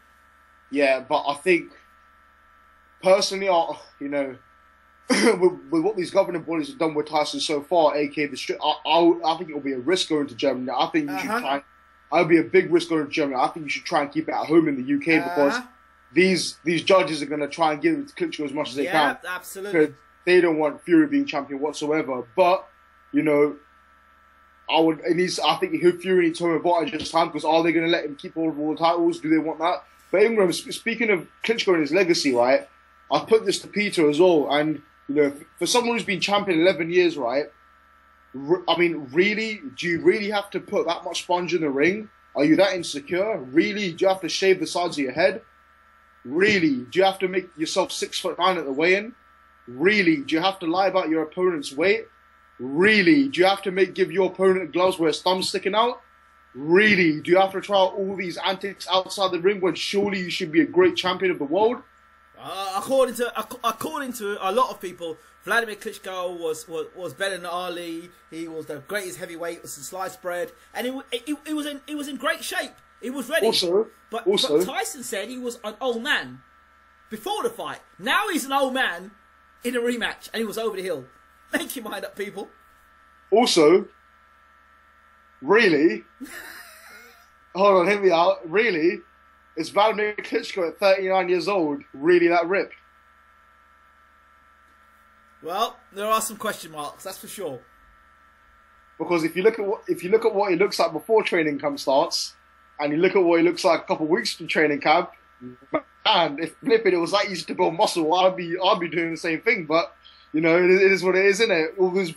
Yeah, but I think, personally, you know, with what these governing bodies have done with Tyson so far, aka the strip, I think it'll be a risk going to Germany. I think you should try. It'll be a big risk going to Germany. I think you should try and keep it at home in the UK because these judges are going to try and give it to Klitschko as much as they can. Yeah, absolutely. They don't want Fury being champion whatsoever. But you know, I think Fury needs home advantage this time because are they going to let him keep all the titles? Do they want that? But Ingram, speaking of Klitschko and his legacy, right? I put this to Peter as well, and you know, for someone who's been champion 11 years, right? I mean, really, do you really have to put that much sponge in the ring? Are you that insecure? Really, do you have to shave the sides of your head? Really, do you have to make yourself 6'9" at the weigh-in? Really, do you have to lie about your opponent's weight? Really, do you have to give your opponent gloves where his thumb's sticking out? Really, do you have to try out all these antics outside the ring when surely you should be a great champion of the world? According to a lot of people, Vladimir Klitschko was better than Ali. He was the greatest heavyweight with some sliced bread, and he was in great shape. He was ready. But Tyson said he was an old man before the fight. Now he's an old man in a rematch, and he was over the hill. Make your mind up, people. Also, really, hold on, hear me out. Really. Is Vladimir Klitschko at 39 years old really that ripped? Well, there are some question marks, that's for sure. Because if you look at what he looks like before training camp starts, and you look at what he looks like a couple of weeks from training camp, man, if flipping it was like used to build muscle, I'd be doing the same thing. But you know, it is what it is, isn't it? All these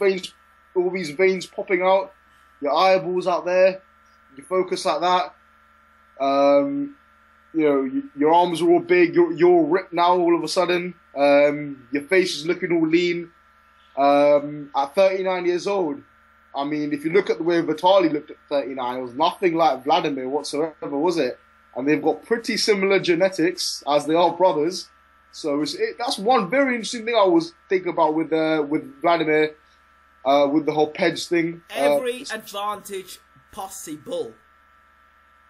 veins popping out, your eyeballs out there, you focus like that. You know, your arms are all big. You're all ripped now all of a sudden. Your face is looking all lean. At 39 years old, I mean, if you look at the way Vitali looked at 39, it was nothing like Vladimir whatsoever, was it? And they've got pretty similar genetics, as they are brothers. So that's one very interesting thing I was thinking about with Vladimir, with the whole Peds thing. Every advantage possible.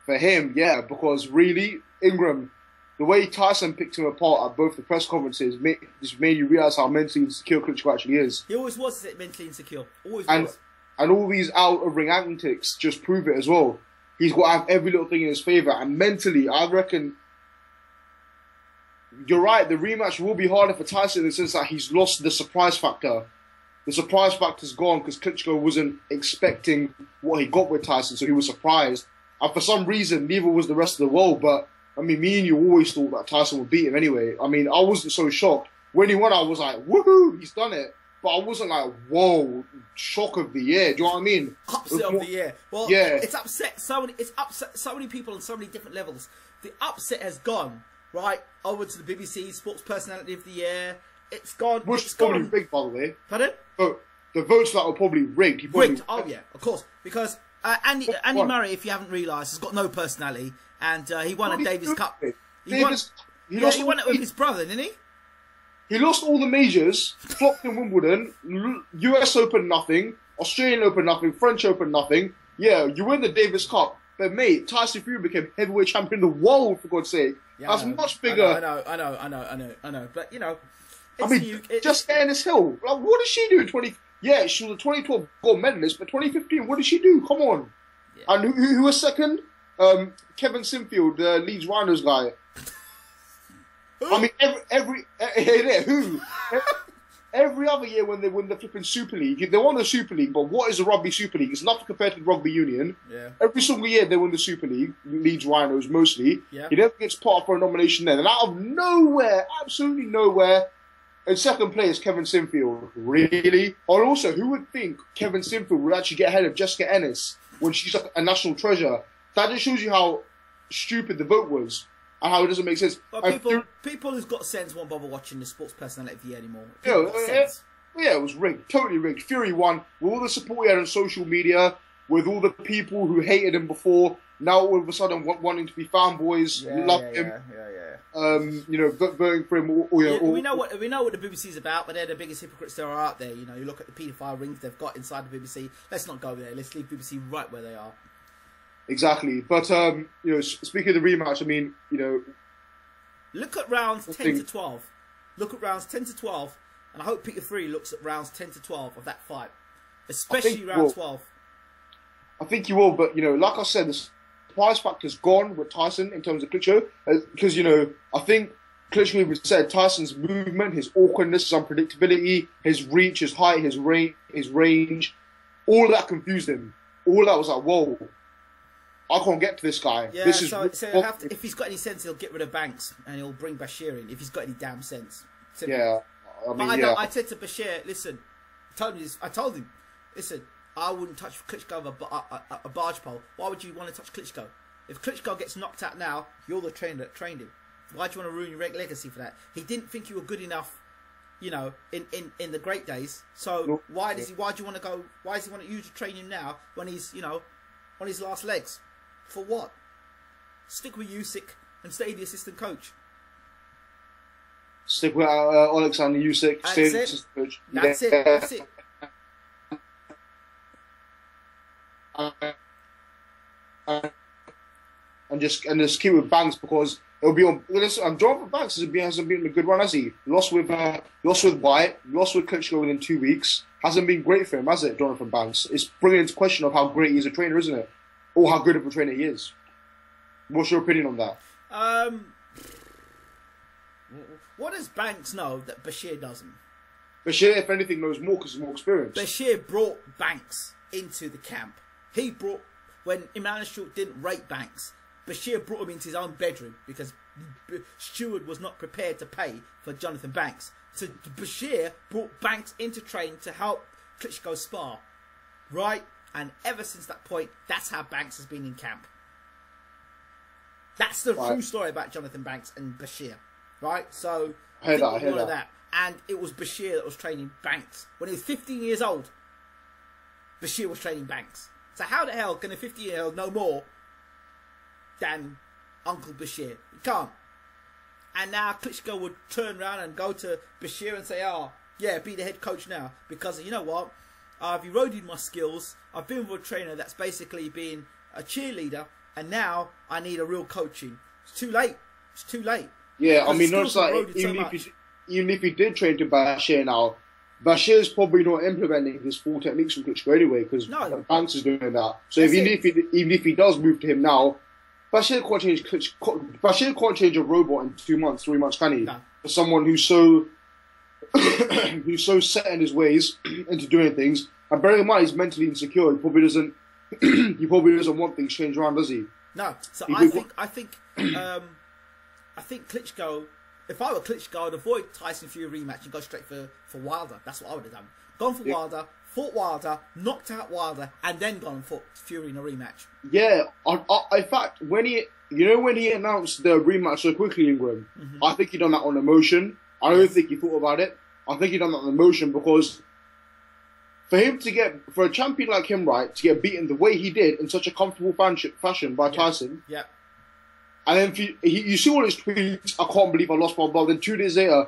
For him, yeah, because really, Ingram, the way Tyson picked him apart at both the press conferences just made you realise how mentally insecure Klitschko actually is. He always was mentally insecure. Always was. And all these out-of-ring antics just prove it as well. He's got to have every little thing in his favour. And mentally, I reckon, you're right, the rematch will be harder for Tyson in the sense that he's lost the surprise factor. The surprise factor's gone because Klitschko wasn't expecting what he got with Tyson, so he was surprised. And for some reason, neither was the rest of the world. But, I mean, me and you always thought that Tyson would beat him anyway. I mean, I wasn't so shocked. When he won, I was like, woohoo, he's done it. But I wasn't like, whoa, shock of the year. Do you know what I mean? Upset of the year. Well, yeah. It's upset so many people on so many different levels. The upset has gone, right, over to the BBC Sports Personality of the Year. It's gone. Which is probably rigged, by the way. Pardon? But the votes for that were probably rigged. Rigged, oh yeah, of course. Because Andy Murray, if you haven't realised, has got no personality, and he won a Davis Cup. He won it with his brother, didn't he? He lost all the majors, flopped in Wimbledon, US Open nothing, Australian Open nothing, French Open nothing. Yeah, you win the Davis Cup, but mate, Tyson Fury became heavyweight champion of the world, for God's sake. Yeah, that's much bigger. I know. But you know, just getting this hill. Like, what did she do in 20? Yeah, she was a 2012 gold medalist, but 2015, what did she do? Come on. Yeah. And who was second? Kevin Sinfield, the Leeds Rhinos guy. I mean, every other year when they win the flipping Super League, they won the Super League, but what is a Rugby Super League? It's nothing compared to the Rugby Union. Yeah. Every single year they win the Super League, Leeds Rhinos mostly. Yeah. He never gets put up for a nomination then. And out of nowhere, absolutely nowhere, in second place, Kevin Sinfield. Really? And also, who would think Kevin Sinfield would actually get ahead of Jessica Ennis when she's like a national treasure? That just shows you how stupid the vote was and how it doesn't make sense. But people who's got sense won't bother watching the sports personality anymore. Yeah, it was rigged. Totally rigged. Fury won. With all the support he had on social media, with all the people who hated him before, now all of a sudden wanting to be fanboys, love him. You know, voting for him. We know what the BBC's about, but they're the biggest hypocrites there are out there. You know, you look at the paedophile rings they've got inside the BBC. Let's not go there. Let's leave BBC right where they are. Exactly. But you know, speaking of the rematch, I mean, you know, look at rounds 10 to 12. Look at rounds 10 to 12, and I hope Peter Free looks at rounds 10 to 12 of that fight, especially round 12. I think you will, but you know, like I said, the surprise factor's gone with Tyson in terms of Klitschko, because you know, I think Klitschko even said Tyson's movement, his awkwardness, his unpredictability, his reach, his height, his range, all that confused him. All that was like, whoa, I can't get to this guy. Yeah, this so if he's got any sense, he'll get rid of Banks and he'll bring Bashir in. If he's got any damn sense. Simple. Yeah, I said to Bashir, listen, I told him, listen, I wouldn't touch Klitschko with a barge pole. Why would you want to touch Klitschko? If Klitschko gets knocked out now, you're the trainer that trained him. Why do you want to ruin your legacy for that? He didn't think you were good enough, you know, in the great days. So why do you want to go? Why does he want you to train him now when he's, you know, on his last legs? For what? Stick with Usyk and stay the assistant coach. Stick with Alexander Usyk. Stay the assistant coach. That's it. That's it. And just keep with Banks because it'll be on. Jonathan Banks hasn't been a good run, has he? Lost with White, lost with Klitschko within 2 weeks. Hasn't been great for him, has it, Jonathan Banks? It's bringing into question of how great he is a trainer, isn't it? Or how good of a trainer he is. What's your opinion on that? What does Banks know that Bashir doesn't? Bashir, if anything, knows more because he's more experienced. Bashir brought Banks into the camp. He brought, when Emmanuel Stewart didn't rate Banks, Bashir brought him into his own bedroom because Stewart was not prepared to pay for Jonathan Banks. So Bashir brought Banks into training to help Klitschko spar. Right? And ever since that point, that's how Banks has been in camp. That's the true story about Jonathan Banks and Bashir. Right? So, I heard that. And it was Bashir that was training Banks. When he was 15 years old, Bashir was training Banks. So how the hell can a 50-year-old know more than Uncle Bashir? He can't. And now Klitschko would turn around and go to Bashir and say, oh, yeah, be the head coach now. Because, you know what? I've eroded my skills. I've been with a trainer that's basically been a cheerleader. And now I need a real coaching. It's too late. It's too late. Yeah, I mean, not like, even if he did train to Bashir now, Bashir's probably not implementing his full techniques from Klitschko anyway, because Banks is doing that. So even if he does move to him now, Bashir can't change a robot in 2 months, 3 months, can he? No. For someone who's so set in his ways into doing things, and bearing in mind he's mentally insecure, he probably doesn't want things changed around, does he? No. So I think Klitschko. If I were Klitschko, I'd avoid Tyson Fury rematch and go straight for Wilder. That's what I would have done. Gone for Wilder, fought Wilder, knocked out Wilder, and then gone and fought Fury in a rematch. Yeah, in fact, when he announced the rematch so quickly, Ingram, I think he done that on emotion. I don't think he thought about it. I think he done that on emotion because for a champion like him, right, to get beaten the way he did in such a comfortable fashion by Tyson. Yeah. And then you see all his tweets, I can't believe I lost my belt. Then 2 days later,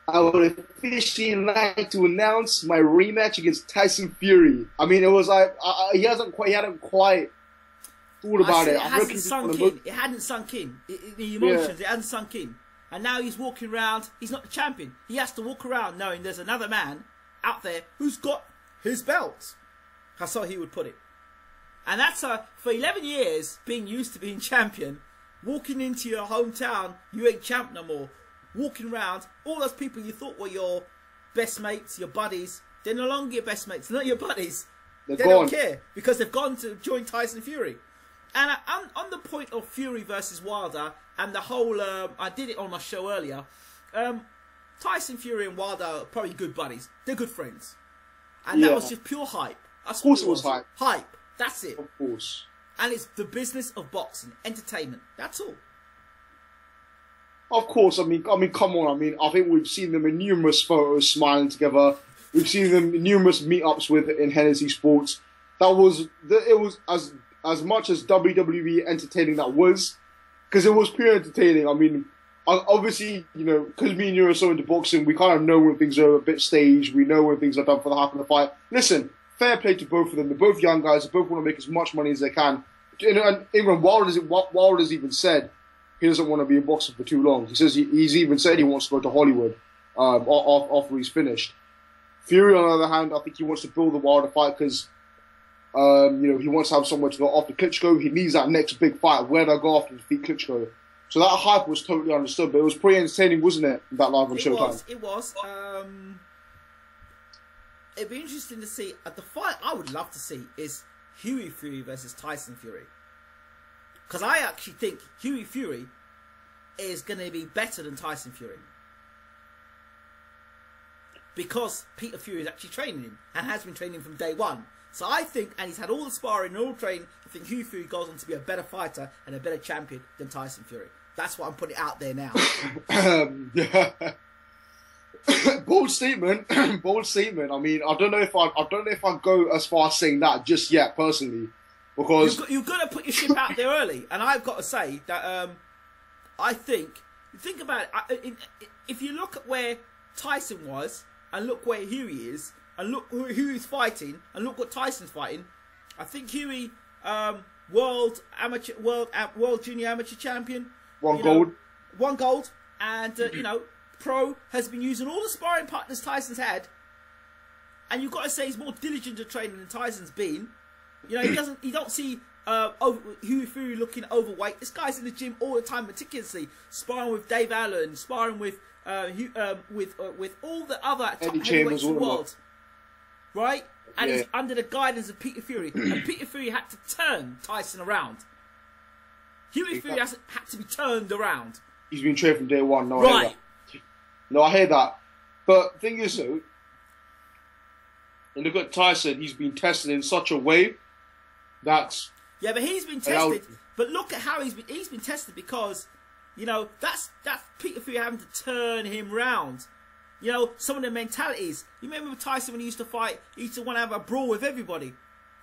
I would officially like to announce my rematch against Tyson Fury. I mean, it was like, he hadn't quite thought about it. It hadn't sunk in. The emotions, it hadn't sunk in. And now he's walking around, he's not the champion. He has to walk around knowing there's another man out there who's got his belt. That's how he would put it. And that's for 11 years, being used to being champion, walking into your hometown, you ain't champ no more. Walking around, all those people you thought were your best mates, your buddies, they're no longer your best mates. They're not your buddies. They're They gone. don't care because they've gone to join Tyson Fury. And on the point of Fury versus Wilder and the whole, I did it on my show earlier. Tyson Fury and Wilder are probably good buddies. They're good friends. And that was just pure hype. Of course it was hype. Hype. That's it. Of course. And it's the business of boxing, entertainment. That's all. Of course. I mean, come on. I mean, I think we've seen them in numerous photos smiling together. We've seen them in numerous meetups in Hennessy Sports. It was as much as WWE entertaining that was, because it was pure entertaining. I mean, obviously, you know, because me and you are so into boxing, we kind of know when things are a bit staged. We know when things are done for the hype of the fight. Listen, fair play to both of them. They're both young guys. They both want to make as much money as they can. And even Wilder's even said he doesn't want to be a boxer for too long. He says he's even said he wants to go to Hollywood after he's finished. Fury, on the other hand, I think he wants to build the Wilder fight because, you know, he wants to have somewhere to go after Klitschko. He needs that next big fight. Where do I go after to defeat Klitschko? So that hype was totally understood, but it was pretty entertaining, wasn't it? That live on Showtime. It was. It'd be interesting to see. The fight I would love to see is Hughie Fury versus Tyson Fury. Because I actually think Hughie Fury is going to be better than Tyson Fury. Because Peter Fury is actually training him and has been training from day one. So I think, and he's had all the sparring and all the training, I think Hughie Fury goes on to be a better fighter and a better champion than Tyson Fury. That's what I'm putting out there now. Bold statement. Bold statement. I mean, I don't know if I go as far as saying that just yet, personally, because you've got to put your ship out there early. And I've got to say that I think about it. If you look at where Tyson was and look where Hughie is, and look who Hughie's fighting, and look what Tyson's fighting, I think Hughie, world junior amateur champion, won gold, and you know, pro, has been using all the sparring partners Tyson's had, and you've got to say he's more diligent at training than Tyson's been. You know, you don't see Hughie Fury looking overweight. This guy's in the gym all the time, meticulously sparring with Dave Allen, sparring with all the other top heavyweights in the world. Right? And he's under the guidance of Peter Fury. And Peter Fury had to turn Tyson around. Hughie Fury hasn't had to be turned around. He's been trained from day one. No, right. I hear that. But the thing is, though, and look at Tyson, he's been tested in such a way that... Yeah, but he's been tested. But look at how he's been tested because, you know, that's Peter Fury having to turn him round. You know, some of the mentalities. You remember Tyson when he used to fight, he used to want to have a brawl with everybody.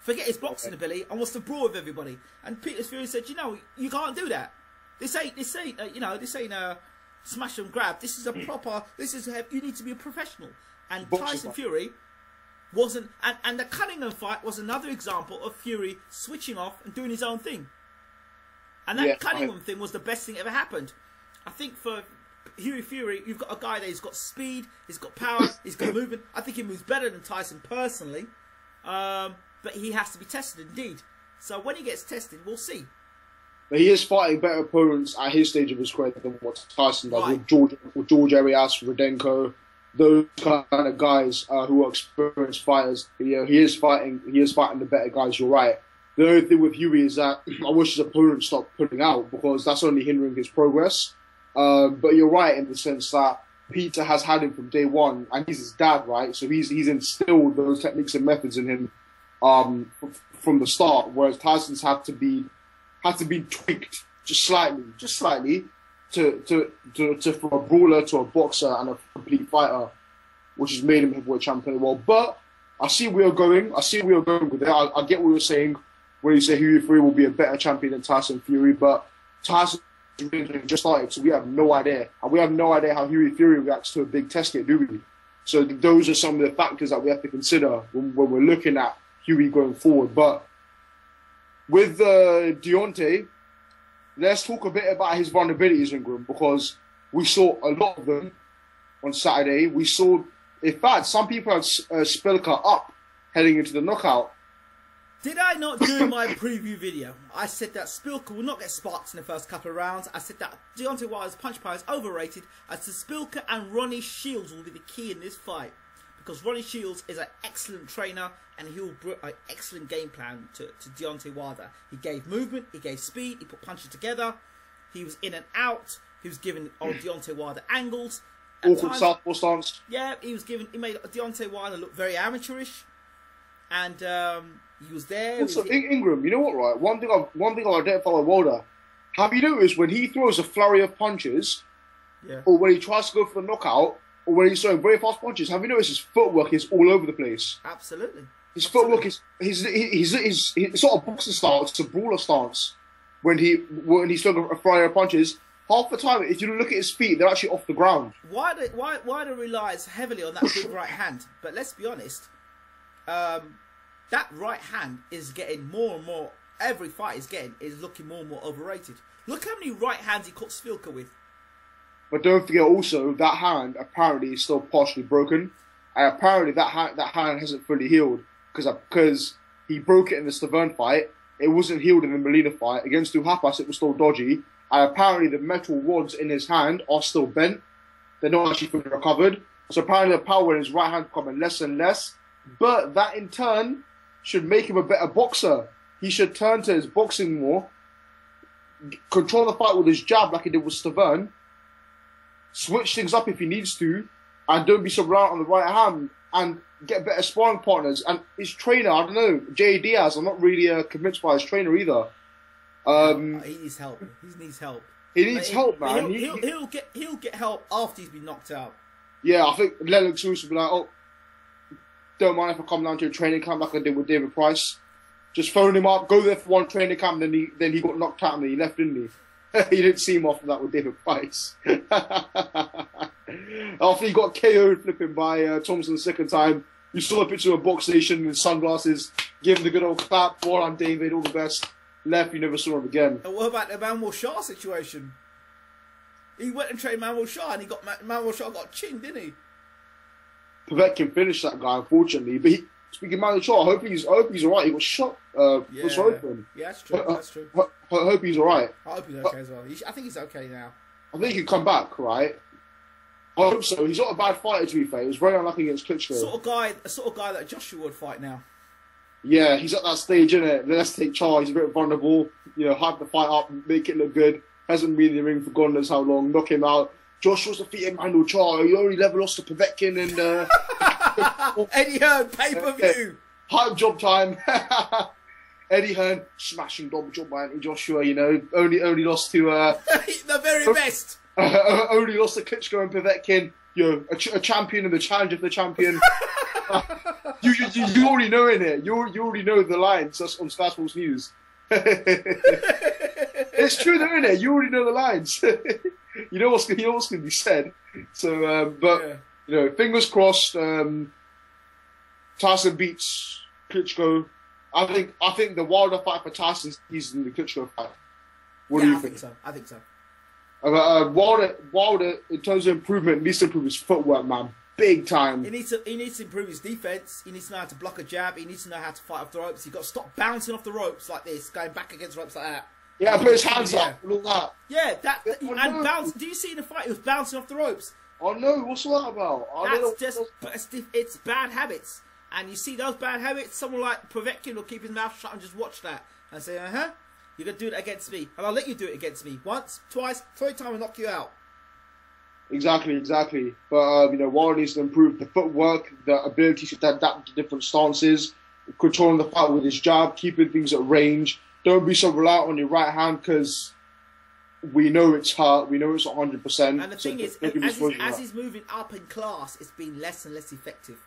Forget his boxing ability and wants to brawl with everybody. And Peter Fury said, you know, you can't do that. This ain't smash and grab. This is a proper, you need to be a professional. And Tyson Fury wasn't, and the Cunningham fight was another example of Fury switching off and doing his own thing. And that Cunningham thing was the best thing ever happened. I think for Hughie Fury, you've got a guy that has got speed, he's got power, he's got movement. I think he moves better than Tyson personally, but he has to be tested indeed. So when he gets tested, we'll see. But he is fighting better opponents at his stage of his career than what Tyson does, right. with George Arias, Rudenko, those kind of guys who are experienced fighters. You know, he is fighting the better guys. You're right. The only thing with Hughie is that I wish his opponent stopped putting out because that's only hindering his progress. But you're right in the sense that Peter has had him from day one, and he's his dad, right? So he's instilled those techniques and methods in him from the start, whereas Tyson's had to be tweaked just slightly to from a brawler to a boxer and a complete fighter, which has made him heavyweight champion of the world. But I see where you're going. With it. I get what you're saying when you say Hughie Fury will be a better champion than Tyson Fury, but Tyson just started, so we have no idea. And we have no idea how Hughie Fury reacts to a big test kit, do we? So those are some of the factors that we have to consider when we're looking at Hughie going forward. But with Deontay, let's talk a bit about his vulnerabilities, Ingram, because we saw a lot of them on Saturday. We saw, in fact, some people had Spilka up heading into the knockout. Did I not do my preview video? I said that Spilker will not get sparked in the first couple of rounds. I said that Deontay Wilder's punch power is overrated. I said Spilker and Ronnie Shields will be the key in this fight. Because Ronnie Shields is an excellent trainer and he will bring an excellent game plan to Deontay Wilder. He gave movement, he gave speed, he put punches together. He was in and out. He was giving Deontay Wilder angles. Awkward southpaw stance. Yeah, he made Deontay Wilder look very amateurish. And he was there. Also, Ingram, you know what, right? One thing I identify with Wilder. Have you noticed when he throws a flurry of punches, or when he tries to go for the knockout, or when he's throwing very fast punches, have you noticed his footwork is all over the place? Absolutely. His footwork is his sort of boxing style. It's a brawler stance. When he's throwing a flurry of punches, half the time, if you look at his feet, they're actually off the ground. Wilder relies heavily on that big right hand, but let's be honest. That right hand is getting more and more. Every fight is looking more and more overrated. Look how many right hands he caught Spilker with. But don't forget also that hand apparently is still partially broken, and apparently that hand hasn't fully healed because he broke it in the Stavern fight. It wasn't healed in the Molina fight against Duhaupas. It was still dodgy, and apparently the metal rods in his hand are still bent. They're not actually fully recovered. So apparently the power in his right hand is becoming less and less. But that in turn should make him a better boxer. He should turn to his boxing more, control the fight with his jab like he did with Stavern, switch things up if he needs to, and don't be so reliant on the right hand, and get better sparring partners. And his trainer, I don't know, J. Diaz, I'm not really convinced by his trainer either. He needs help. He needs help. He needs help, man. He'll get help after he's been knocked out. Yeah, I think Lennox Lewis will be like, oh, don't mind if I come down to a training camp like I did with David Price. Just phone him up, go there for one training camp, then he got knocked out and he left, didn't he? He didn't see him after that with David Price. After he got KO'd flipping by Thompson the second time, you saw a picture of a box nation in sunglasses, give him the good old clap, well on David, all the best. Left, you never saw him again. And what about the Manuel Shah situation? He went and trained Manuel Shah and Manuel Shah got chinned, didn't he? Povetkin finished that guy, unfortunately. But speaking of Manuel Shah, I hope he's alright. He got shot. What's wrong with him? Yeah, that's true. That's true. I hope he's alright. I hope he's okay as well. I think he's okay now. I think he can come back, right? I hope so. He's not a bad fighter, to be fair. He was very unlucky against Klitschko. The sort of guy that Joshua would fight now. Yeah, he's at that stage, isn't it? Let's take charge. He's a bit vulnerable. You know, hype the fight up, make it look good. Hasn't been in the ring for God knows how long. Knock him out. Joshua's defeated Manuel Shah. He only never lost to Povetkin and Eddie Hearn, pay-per-view. Hype job time. Eddie Hearn, smashing double job by Anthony Joshua, you know. Only lost to the very best. Only lost to Klitschko and Povetkin. You know, a champion and the challenger for the champion. You already know, innit? You already know the lines. That's on Sky Sports News. It's true, though, innit? You already know the lines. You know what's going to be said. So, you know, fingers crossed. Tyson beats Klitschko. I think the Wilder fight for Tyson is in the Klitschko fight. What do you think? I think so. Wilder, in terms of improvement, needs to improve his footwork, man. Big time. He needs to improve his defense. He needs to know how to block a jab. He needs to know how to fight off the ropes. He's got to stop bouncing off the ropes like this, going back against ropes like that. Yeah, put his hands up and all that. Yeah, and bounce. Do you see in the fight? He was bouncing off the ropes. Oh no, what's that about? It's bad habits. And you see those bad habits, someone like Povetkin will keep his mouth shut and just watch that and say, you're going to do it against me. And I'll let you do it against me. Once, twice, third time I'll knock you out. Exactly. But, you know, Wilder needs to improve the footwork, the ability to adapt to different stances, controlling the fight with his jab, keeping things at range. Don't be so reliant on your right hand because we know it's hurt. We know it's 100%. And the thing is, as he's moving up in class, it's been less and less effective.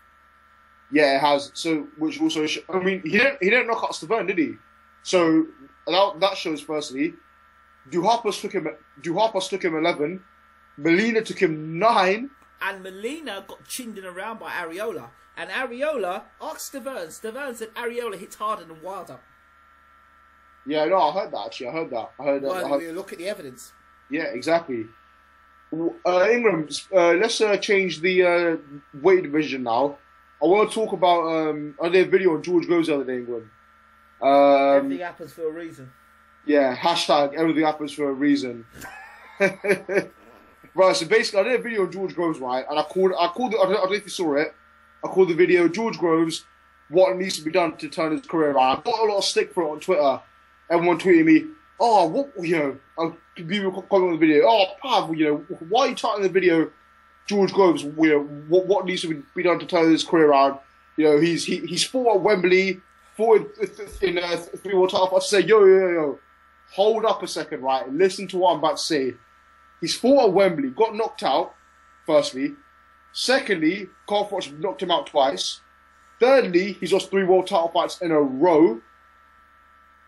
Yeah, it has. So, which also, I mean, he didn't knock out Stavern, did he? So that shows firstly, Duhaupas took him 11, Molina took him 9, and Molina got chinned in around by Areola. And Areola asked Stavern. Stavern said Areola hits harder than Wilder. Yeah, no, I heard that actually. I heard that. Well, you look at the evidence. Yeah, exactly. Ingram, let's change the weight division now. I want to talk about. I did a video on George Groves the other day, England. Everything happens for a reason. Yeah, hashtag everything happens for a reason. Right, so basically, I did a video on George Groves, right, and I called it, I don't know if you saw it, I called the video George Groves, what needs to be done to turn his career around. I got a lot of stick for it on Twitter. Everyone tweeting me, oh, what, people comment on the video, oh, Pav, why are you titling the video George Groves, what needs to be done to turn his career around? He's fought at Wembley, fought in 3 World title fights. I say, yo, hold up a second, right, listen to what I'm about to say. He's fought at Wembley, got knocked out, firstly. Secondly, Carl Froch knocked him out twice. Thirdly, he's lost 3 world title fights in a row.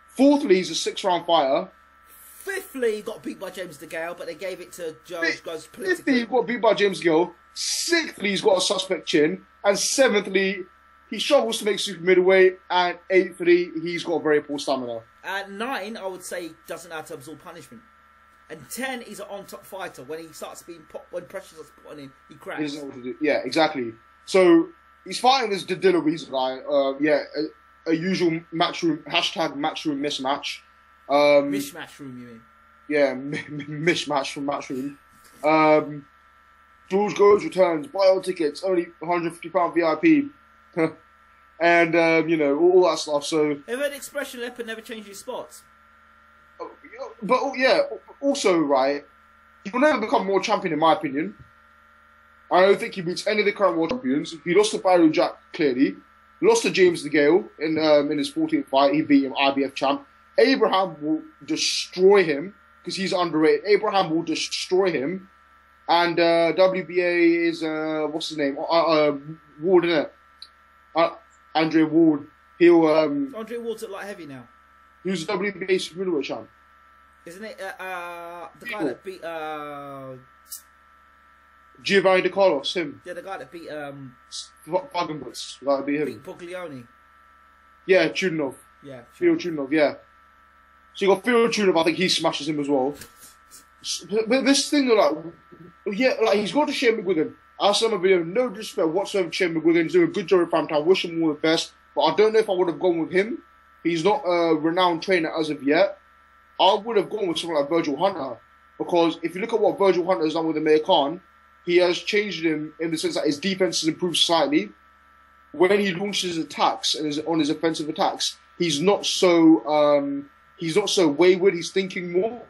Fourthly, he's a 6-round fighter. Fifthly, he got beat by James DeGale, but they gave it to George Groves politically. Fifthly, he got beat by James DeGale. Sixthly, he's got a suspect chin. And seventhly, he struggles to make super middleweight. And eighthly, he's got very poor stamina. At 9, I would say he doesn't know how to absorb punishment. And 10, he's an on-top fighter. When he starts being when pressure starts put on him, he cracks. He doesn't know what to do. Yeah, exactly. So he's fighting this Dillerwees guy. A usual matchroom matchroom mismatch. Mishmash room, you mean? Yeah, mishmatch from matchroom. George Groves returns. Buy all tickets. Only £150 VIP. And all that stuff. So. Ever heard the expression leopard never changes his spots? But yeah, also, right, he will never become world champion in my opinion. I don't think he beats any of the current world champions. He lost to Bayloric Jack clearly. Lost to James DeGale in his 14th fight. He beat him, IBF champ. Abraham will destroy him because he's underrated. Abraham will destroy him. And WBA is, what's his name? Ward, isn't it? Andre Ward. Andre Ward's at light heavy now. Who's the WBA super middleweight champ? Isn't it the guy that beat Giovanni De Carlos, him. Yeah, the guy that beat Fagenbutz, that'd be him. Beat Buglioni. Yeah, Chudinov. Yeah. Fyodor Chudinov, yeah. So you got Fyodor Chudinov, I think he smashes him as well. But this thing, he's got to Shane McGuigan. I saw my video, no disrespect whatsoever to Shane McGuigan. He's doing a good job at Frampton. I wish him all the best. But I don't know if I would have gone with him. He's not a renowned trainer as of yet. I would have gone with someone like Virgil Hunter. Because if you look at what Virgil Hunter has done with Amir Khan, he has changed him in the sense that his defense has improved slightly. When he launches attacks and is on his offensive attacks, he's not so wayward. He's thinking more.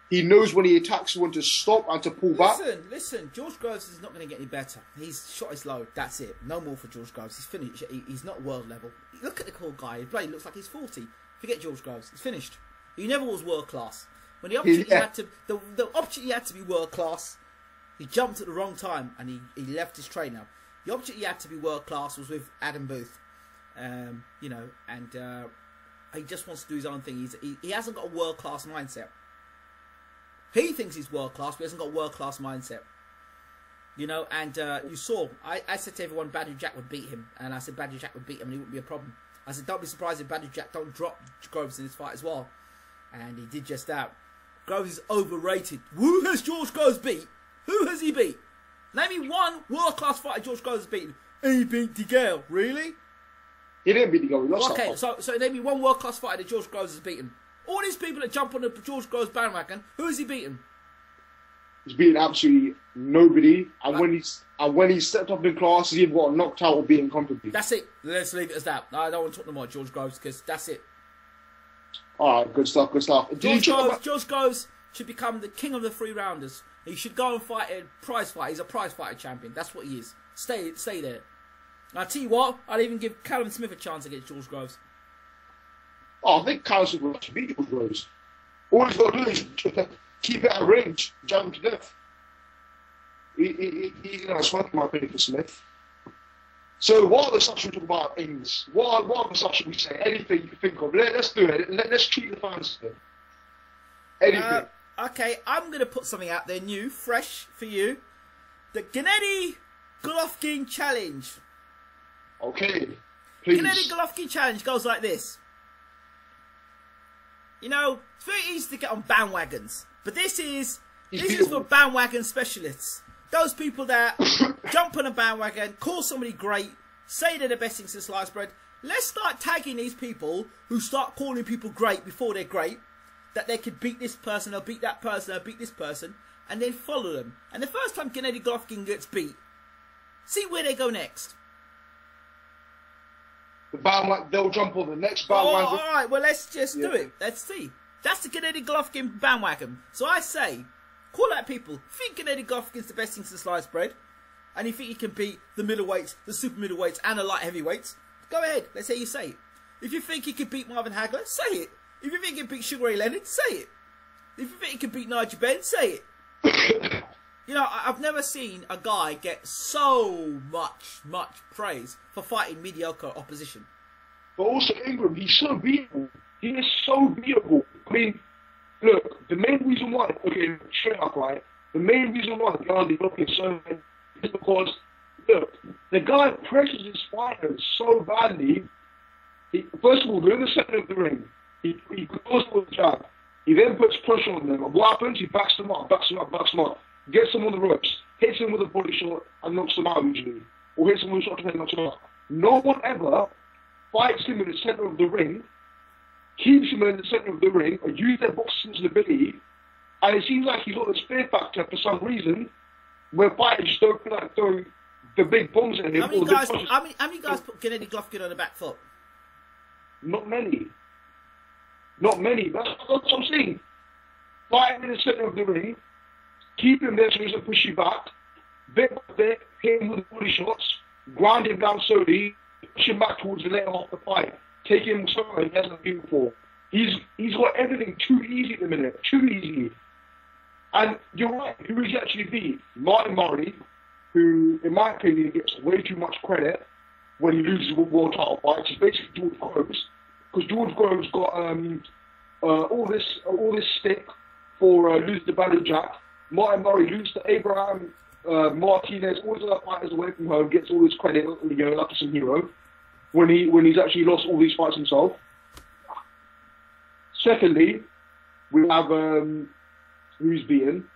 He knows when he attacks when to stop and to pull back. Listen. George Groves is not going to get any better. He's shot his load. That's it. No more for George Groves. He's finished. He's not world level. Look at the cool guy. He bloody looks like he's 40. Forget George Groves. He's finished. He never was world class. When the opportunity had to, the opportunity had to be world class, he jumped at the wrong time and he left his trainer. The opportunity had to be world class was with Adam Booth, and he just wants to do his own thing. He hasn't got a world class mindset. He thinks he's world class, but he hasn't got a world class mindset. And you saw, I said to everyone Badou Jack would beat him, and I said Badou Jack would beat him and he wouldn't be a problem. I said don't be surprised if Badou Jack don't drop Groves in this fight as well. And he did just that. Groves is overrated. Who has George Groves beat? Who has he beat? Name me one world-class fighter George Groves has beaten. He beat DeGale. Really? He didn't beat DeGale. He lost okay, so name me one world-class fighter that George Groves has beaten. All these people that jump on the George Groves bandwagon, who has he beaten? He's beaten absolutely nobody. And when he stepped up in class, he either got knocked out or beaten comfortably. That's it. Let's leave it as that. I don't want to talk no more George Groves because that's it. Alright, good stuff. George Groves should become the king of the 3-rounders. He should go and fight a prize fight. He's a prize fighter champion. That's what he is. Stay there. And I tell you what, I'd even give Callum Smith a chance against George Groves. Oh, I think Callum Smith will actually beat George Groves. All he's got to do is keep it at range, jab him to death. He's going to smoke my opinion for Smith. So what other stuff should we talk about things? What other stuff should we say? Anything you can think of. Let's do it. Let's treat the fans. Anything. Okay, I'm going to put something out there new, fresh for you. The Gennady Golovkin Challenge. Okay, please. Gennady Golovkin Challenge goes like this. It's very easy to get on bandwagons. But this is for bandwagon specialists. Those people that jump on a bandwagon, call somebody great, say they're the best thing since sliced bread, Let's start tagging these people who start calling people great before they're great. That they could beat this person, they'll beat that person, they'll beat this person, and then follow them. And the first time Gennady Golovkin gets beat, see where they go next. The bandwagon, they'll jump on the next Oh, bandwagon. all right, well, let's just do it. Let's see. That's the Gennady Golovkin bandwagon. So I say, call out people. Think Gennady Golovkin's the best thing since sliced bread, and you think he can beat the middleweights, the super middleweights, and the light heavyweights, go ahead. Let's hear you say it. If you think he can beat Marvin Hagler, say it. If you think he can beat Sugar Ray Leonard, say it. If you think he can beat Nigel Benn, say it. You know, I've never seen a guy get so much praise for fighting mediocre opposition. But also Ingram, he's so beatable. He is so beatable. I mean, look, the main reason why, okay, straight up, right? The main reason why Gennady Golovkin is so bad is because, look, the guy pressures his fighters so badly. First of all, they're in the center of the ring. He goes for the jab. He then puts pressure on them. And what happens? He backs them up. Gets them on the ropes. Hits them with a body shot and knocks them out usually. Or hits them with a shot to head and knocks them out. No one ever fights him in the center of the ring, keeps him in the center of the ring, or uses their boxing ability. And it seems like he's got this fear factor for some reason, where fighters just don't feel like throwing the big bombs at him. How many guys put Gennady Golovkin on the back foot? Not many. Not many. That's what I'm saying. Fight him in the center of the ring, keep him there so he doesn't push you back, bit by bit, hit him with body shots, grind him down slowly, push him back towards the later half of the fight, take him somewhere he hasn't been before. He's got everything too easy at the minute, too easy. And you're right, who he's actually beat? Martin Murray, who, in my opinion, gets way too much credit when he loses world title fights. It's basically George Groves. Because George Groves got all this stick for losing to Barry Jack. Martin Murray loses to Abraham Martinez, all these other fighters away from home, gets all this credit, you know, like some hero, when he's actually lost all these fights himself. Secondly, we have who's beaten.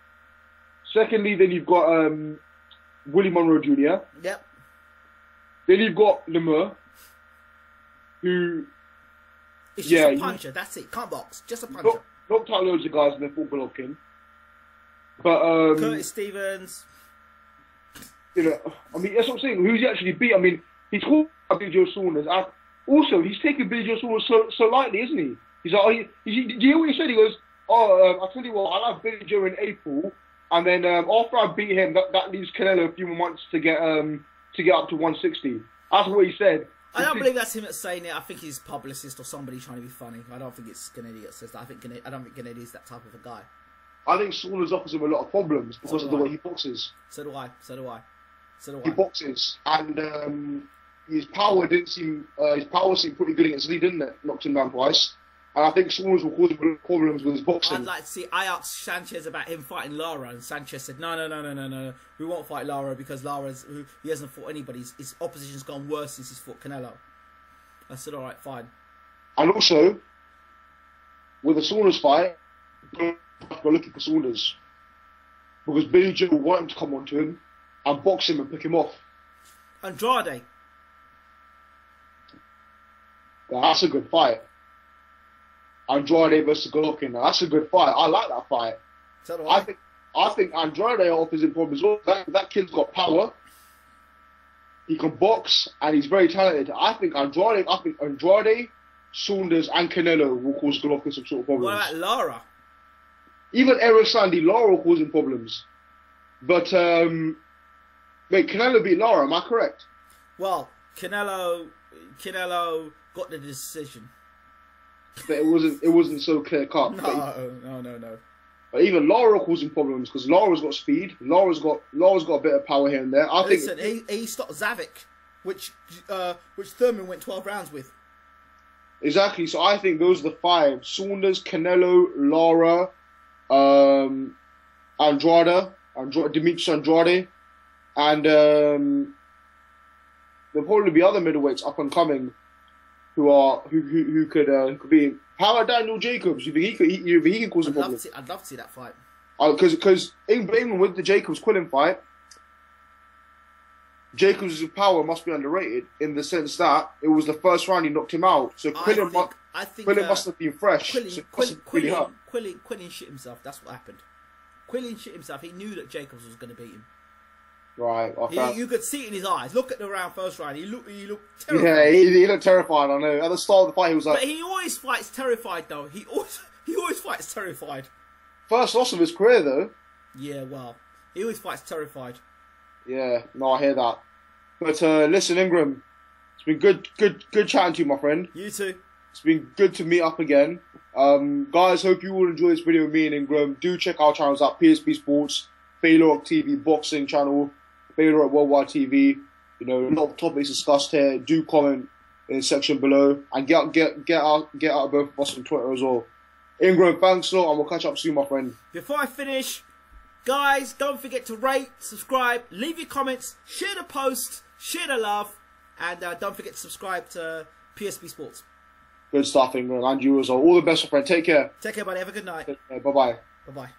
Secondly, then you've got Willie Monroe Jr. Yep. Then you've got Lemur, who. It's just a puncher, that's it. Can't box, just a puncher. Knocked out loads of guys in the full Golovkin. But, Curtis Stevens. You know, I mean, that's what I'm saying. Who's he actually beat? I mean, he's called Billy Joe Saunders. And also, he's taken Billy Joe Saunders so lightly, isn't he? He's like, do you hear what he said? He goes, I tell you what, I'll have Billy Joe in April. And then after I beat him, that leaves Canelo a few more months to get up to 160. That's what he said. I don't believe that's him that's saying it. I think he's a publicist or somebody trying to be funny. I don't think it's Gennady that says that. I don't think Gennady is that type of a guy. I think Saunders offers him a lot of problems because of the way he boxes. So do I. He boxes, and his power seemed pretty good against Lee, didn't it? Knocked him down twice. And I think Saunders will cause him problems with his boxing. I'd like to see. I asked Sanchez about him fighting Lara, and Sanchez said, no. We won't fight Lara because he hasn't fought anybody. His opposition's gone worse since he's fought Canelo. I said, all right, fine. And also, with the Saunders fight, go looking for Saunders. Because Billy Joe will want him to come onto him and box him and pick him off. Andrade. That's a good fight. Andrade versus Golovkin. That's a good fight. I like that fight. So do I think Andrade offers him problems. That kid's got power. He can box and he's very talented. I think Andrade, Saunders, and Canelo will cause Golovkin some sort of problems. What about Lara? Even Eric Sandy, Lara will cause him problems. But wait, Canelo beat Lara. Am I correct? Well, Canelo got the decision. But it wasn't so clear cut. No. But even Lara causing problems because Lara's got speed. Lara's got a bit of power here and there. Listen, he stopped Zavik, which Thurman went 12 rounds with. Exactly. So I think those are the five: Saunders, Canelo, Lara, Demetrius Andrade, and there'll probably be other middleweights up and coming who could be. How about Daniel Jacobs? You think he can cause a problem? I'd love to see that fight. Because even with the Jacobs Quillen fight, Jacobs' power must be underrated in the sense that it was the first round he knocked him out. So Quillen must have been fresh. Quillen shit himself. That's what happened. Quillen shit himself. He knew that Jacobs was going to beat him. Right. You could see it in his eyes. Look at the first round. He looked terrified. Yeah, he looked terrified. I know. At the start of the fight, he was like. But he always fights terrified, though. He always fights terrified. First loss of his career, though. Yeah, well, he always fights terrified. Yeah, no, I hear that. But listen, Ingram, it's been good chatting to you, my friend. You too. It's been good to meet up again. Guys, hope you all enjoy this video with me and Ingram. Do check our channels out: PSB Sports, Bayloric TV boxing channel, Bayloric Worldwide TV. You know, a lot of topics discussed here. Do comment in the section below and get out both of us on Twitter as well. Ingram, thanks a lot, and we'll catch up soon, my friend. Before I finish, guys, don't forget to rate, subscribe, leave your comments, share the post, share the love, and don't forget to subscribe to PSB Sports. Good stuff, Ingram, and you as well. All the best, my friend. Take care. Take care, buddy. Have a good night. Bye-bye. Bye-bye.